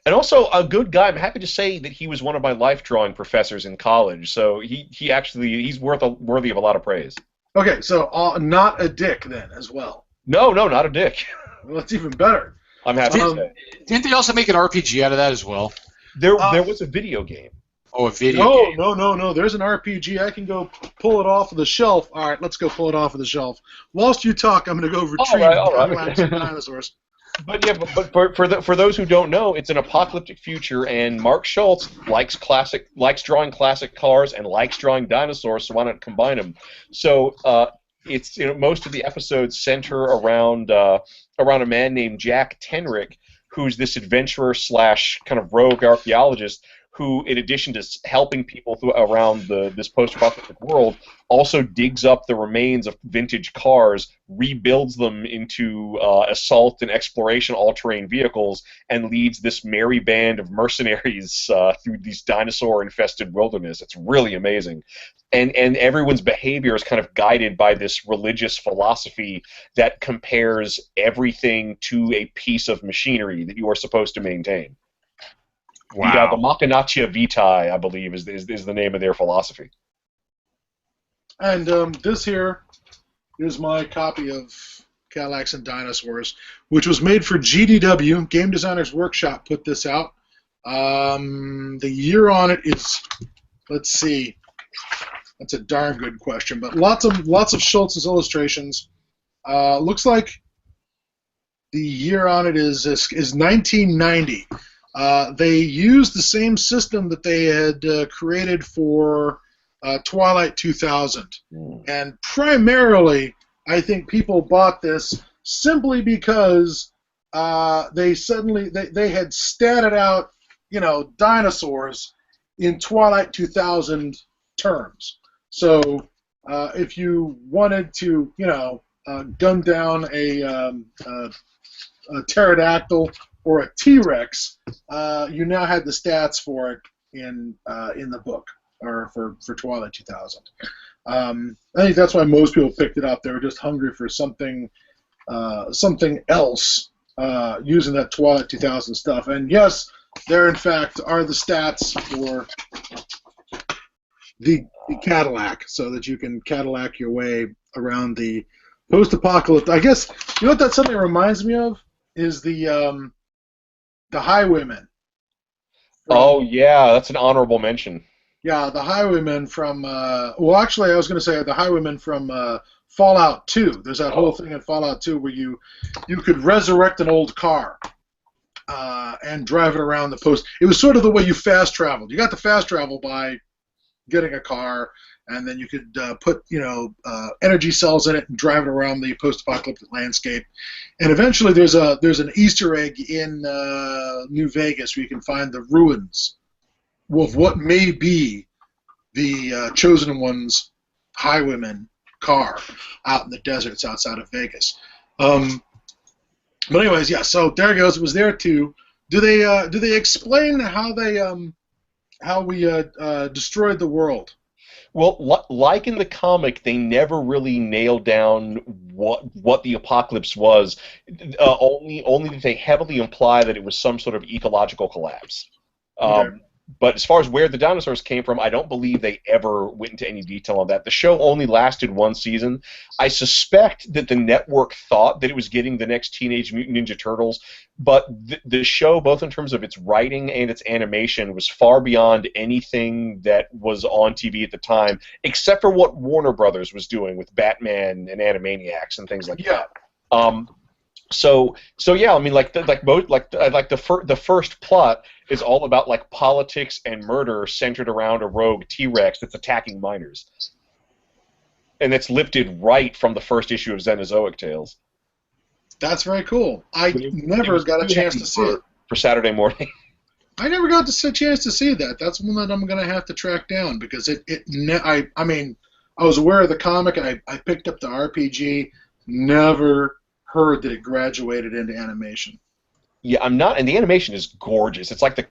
And also a good guy. I'm happy to say that he was one of my life drawing professors in college. So he's worthy of a lot of praise. Okay, so not a dick then as well. No, not a dick. Well, that's even better. I'm happy to say. Didn't they also make an RPG out of that as well? There was a video game. Oh, a video game. No. There's an RPG. I can go pull it off of the shelf. All right, let's go pull it off of the shelf. Whilst you talk, I'm going to go retrieve Cadillacs and Dinosaurs. But yeah, but for those who don't know, it's an apocalyptic future, and Mark Schultz likes drawing classic cars and likes drawing dinosaurs. So why not combine them? So it's most of the episodes center around a man named Jack Tenrick, who's this adventurer / kind of rogue archaeologist who, in addition to helping people around this post-apocalyptic world, also digs up the remains of vintage cars, rebuilds them into assault and exploration all-terrain vehicles, and leads this merry band of mercenaries through these dinosaur-infested wilderness. It's really amazing. And everyone's behavior is kind of guided by this religious philosophy that compares everything to a piece of machinery that you are supposed to maintain. Wow. The Machinaccia Vitae, I believe, is the name of their philosophy. And this here is my copy of Cadillacs and Dinosaurs, which was made for GDW. Game Designers Workshop put this out. The year on it is, let's see, that's a darn good question, but lots of Schultz's illustrations. Looks like the year on it is 1990. They used the same system that they had created for Twilight 2000. And primarily, I think people bought this simply because they had statted out, dinosaurs in Twilight 2000 terms. So if you wanted to, gun down a pterodactyl or a T-Rex, you now had the stats for it in the book, or for Twilight 2000. I think that's why most people picked it up. They were just hungry for something else using that Twilight 2000 stuff. And yes, there in fact are the stats for the Cadillac, so that you can Cadillac your way around the post-apocalyptic. I guess you know what that suddenly reminds me of is the Highwaymen. Oh yeah, that's an honorable mention. Yeah, the Highwaymen from. Well, actually, I was going to say the Highwaymen from Fallout 2. There's that whole thing in Fallout 2 where you could resurrect an old car and drive it around the post. It was sort of the way you fast traveled. You got to fast travel by getting a car, and then you could put energy cells in it and drive it around the post-apocalyptic landscape. And eventually, there's an Easter egg in New Vegas where you can find the ruins of what may be the Chosen One's Highwayman car out in the deserts outside of Vegas. But anyways, yeah. So there it goes. It was there too. Do they explain how we destroyed the world? Well, like in the comic, they never really nailed down what the apocalypse was. Only that they heavily imply that it was some sort of ecological collapse. Okay. But as far as where the dinosaurs came from, I don't believe they ever went into any detail on that. The show only lasted one season. I suspect that the network thought that it was getting the next Teenage Mutant Ninja Turtles, but the show, both in terms of its writing and its animation, was far beyond anything that was on TV at the time, except for what Warner Brothers was doing with Batman and Animaniacs and things like that. So yeah, I mean, the first plot is all about like politics and murder centered around a rogue T-Rex that's attacking miners, and it's lifted right from the first issue of Xenozoic Tales. That's very cool. I never got a chance to see it for Saturday morning. I never got a chance to see that. That's one that I'm going to have to track down because I was aware of the comic and I picked up the RPG. Never heard that it graduated into animation. Yeah, I'm not, and the animation is gorgeous. It's like the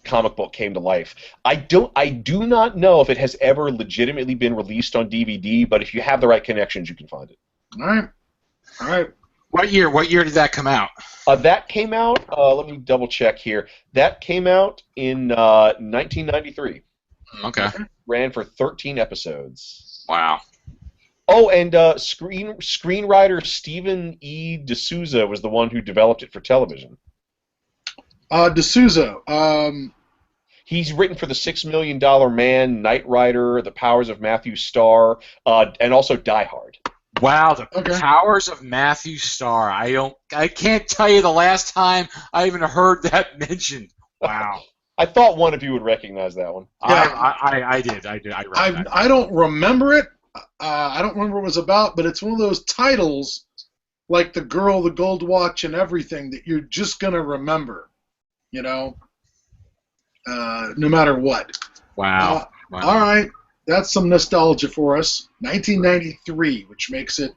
comic book came to life. I do not know if it has ever legitimately been released on DVD, but if you have the right connections, you can find it. All right. What year did that come out? That came out, let me double check here. That came out in 1993. Okay. Ran for 13 episodes. Wow. Oh, and screenwriter Stephen E. D'Souza was the one who developed it for television. D'Souza. He's written for The $6 Million Man, Knight Rider, The Powers of Matthew Starr, and also Die Hard. Wow, the Powers of Matthew Starr. I can't tell you the last time I even heard that mentioned. Wow. I thought one of you would recognize that one. Yeah, I did. I don't remember it. I don't remember what it was about, but it's one of those titles, like The Girl, the Gold Watch, and everything, that you're just going to remember, no matter what. Wow. All right, that's some nostalgia for us. 1993, which makes it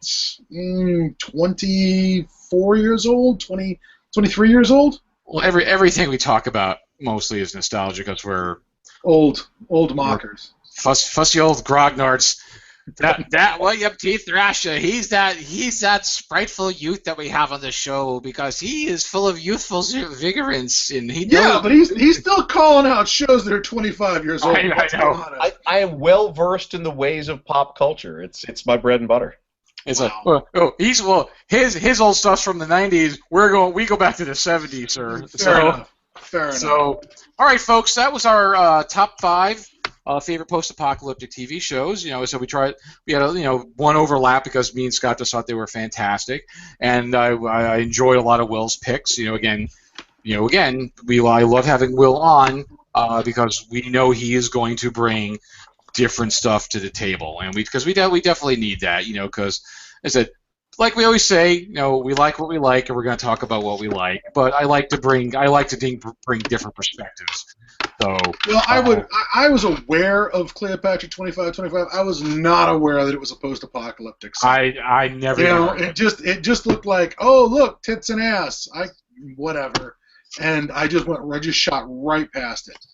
24 years old, 23 years old? Well, everything we talk about mostly is nostalgia because we're old mockers. Fussy old grognards. That William T. Thrasher, he's that spriteful youth that we have on the show because he is full of youthful vigorance and he knows. Yeah, but he's still calling out shows that are 25 years old. I know. I am well versed in the ways of pop culture. It's my bread and butter. It's his old stuff's from the 90s. We go back to the 70s, sir. Fair enough. So, all right, folks, that was our top 5 favorite post-apocalyptic TV shows. So we had one overlap because me and Scott just thought they were fantastic, and I enjoyed a lot of Will's picks. I love having Will on because we know he is going to bring different stuff to the table, and we definitely need that. Because as I said, like we always say, we like what we like, and we're going to talk about what we like. But I like to bring different perspectives. So, well, I was aware of Cleopatra 2525. I was not aware that it was a post-apocalyptic. So, I never. It just looked like, oh look, tits and ass. Whatever, and I just shot right past it.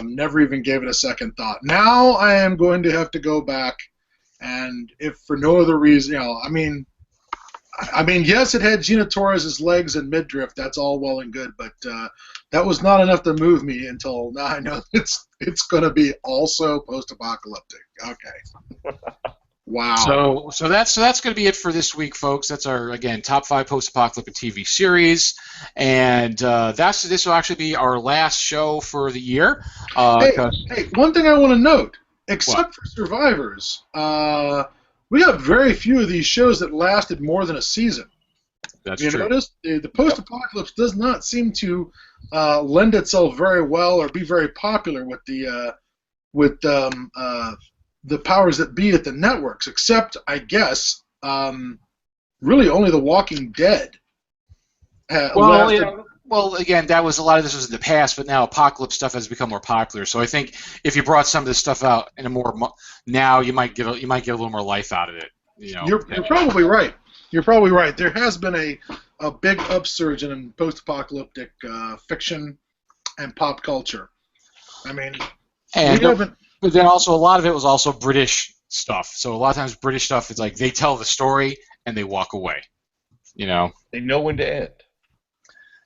Never even gave it a second thought. Now I am going to have to go back, and if for no other reason, yes, it had Gina Torres' legs and midriff. That's all well and good, but that was not enough to move me until now I know it's going to be also post-apocalyptic. Okay. Wow. So that's going to be it for this week, folks. That's our, again, top 5 post-apocalyptic TV series, and this will actually be our last show for the year. Hey, one thing I want to note, What? except for Survivors, we got very few of these shows that lasted more than a season. That's you true. notice the post-apocalypse does not seem to lend itself very well or be very popular with the powers that be at the networks, except, I guess, really only The Walking Dead. Well, again, that was a lot of this was in the past, but now apocalypse stuff has become more popular. So I think if you brought some of this stuff out in a more now, you might get a little more life out of it. You're probably right. You're probably right. There has been a big upsurge in post-apocalyptic fiction and pop culture. I mean, but then also a lot of it was also British stuff. So a lot of times British stuff is like they tell the story and they walk away. They know when to end.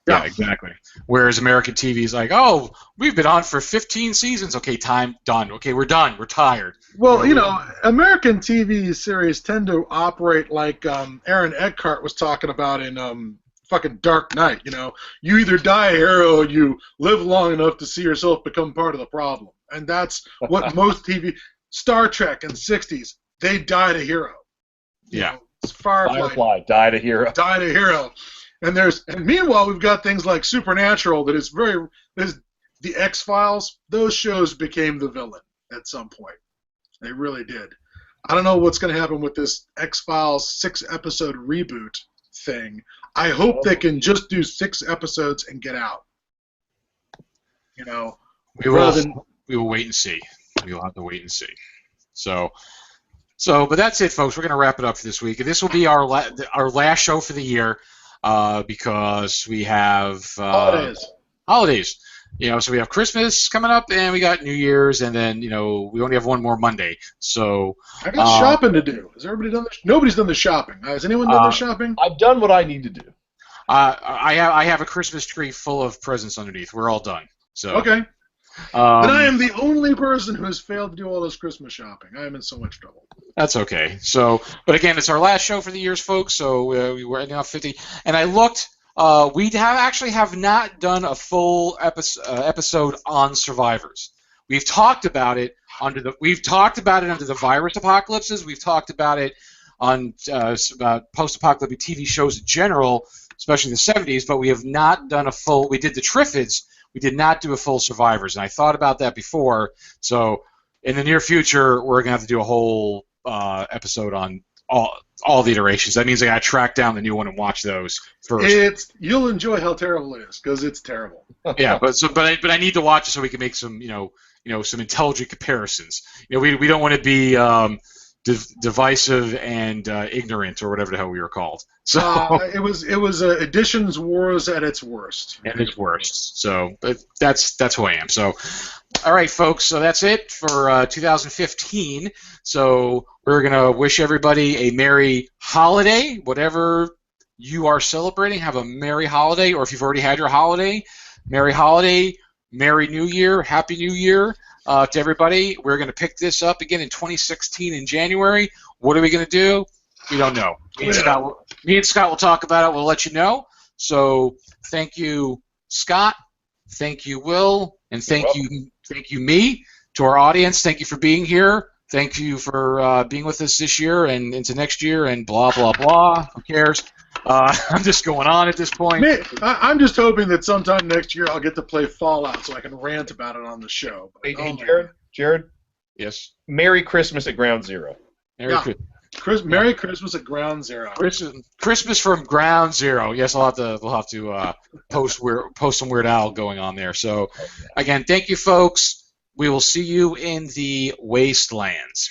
Yeah, exactly. Whereas American TV is like, oh, we've been on for 15 seasons. Okay, time done. Okay, we're done. We're tired. Well, American TV series tend to operate like Aaron Eckhart was talking about in fucking Dark Knight. You either die a hero or you live long enough to see yourself become part of the problem. And that's what most TV... Star Trek in the 60s, they died a hero. Yeah. Firefly died a hero. Died a hero. And meanwhile, we've got things like Supernatural that is the X-Files. Those shows became the villain at some point. They really did. I don't know what's going to happen with this X-Files 6-episode reboot thing. I hope they can just do 6 episodes and get out. We will wait and see. We will have to wait and see. But that's it, folks. We're going to wrap it up for this week. And this will be our last show for the year because we have holidays. So we have Christmas coming up, and we got New Year's, and then we only have one more Monday. So I got shopping to do. Has everybody done this? Nobody's done the shopping. Has anyone done the shopping? I've done what I need to do. I have a Christmas tree full of presents underneath. We're all done. So okay. Then I am the only person who has failed to do all this Christmas shopping. I am in so much trouble. That's okay. But again, it's our last show for the years, folks. So we're now 50. And I looked. We have not done a full episode on survivors. We've talked about it under the virus apocalypses. We've talked about it on about post-apocalyptic TV shows in general, especially in the 70s. But we have not done a full. We did the Triffids. We did not do a full survivors, and I thought about that before. So in the near future, we're gonna have to do a whole episode on all the iterations. That means I gotta track down the new one and watch those first. You'll enjoy how terrible it is because it's terrible. Yeah, but I need to watch it so we can make some some intelligent comparisons. We don't want to be divisive and ignorant or whatever the hell we were called. So it was Editions Wars at its worst. At its worst. So but that's who I am. So all right, folks. So that's it for 2015. So we're gonna wish everybody a merry holiday, whatever you are celebrating. Have a merry holiday, or if you've already had your holiday, merry holiday, merry New Year, happy New Year. To everybody, we're going to pick this up again in 2016 in January. What are we going to do? We don't know. Me and Scott will talk about it. We'll let you know. So thank you, Scott. Thank you, Will. And thank you, me. To our audience, thank you for being here. Thank you for being with us this year and into next year and blah, blah, blah. Who cares? I'm just going on at this point. I'm just hoping that sometime next year I'll get to play Fallout so I can rant about it on the show. Hey, Jared? Yes? Merry Christmas at Ground Zero. Merry Christmas at Ground Zero. Christmas from Ground Zero. Yes, we'll have to post some Weird Al going on there. So, again, thank you, folks. We will see you in the wastelands.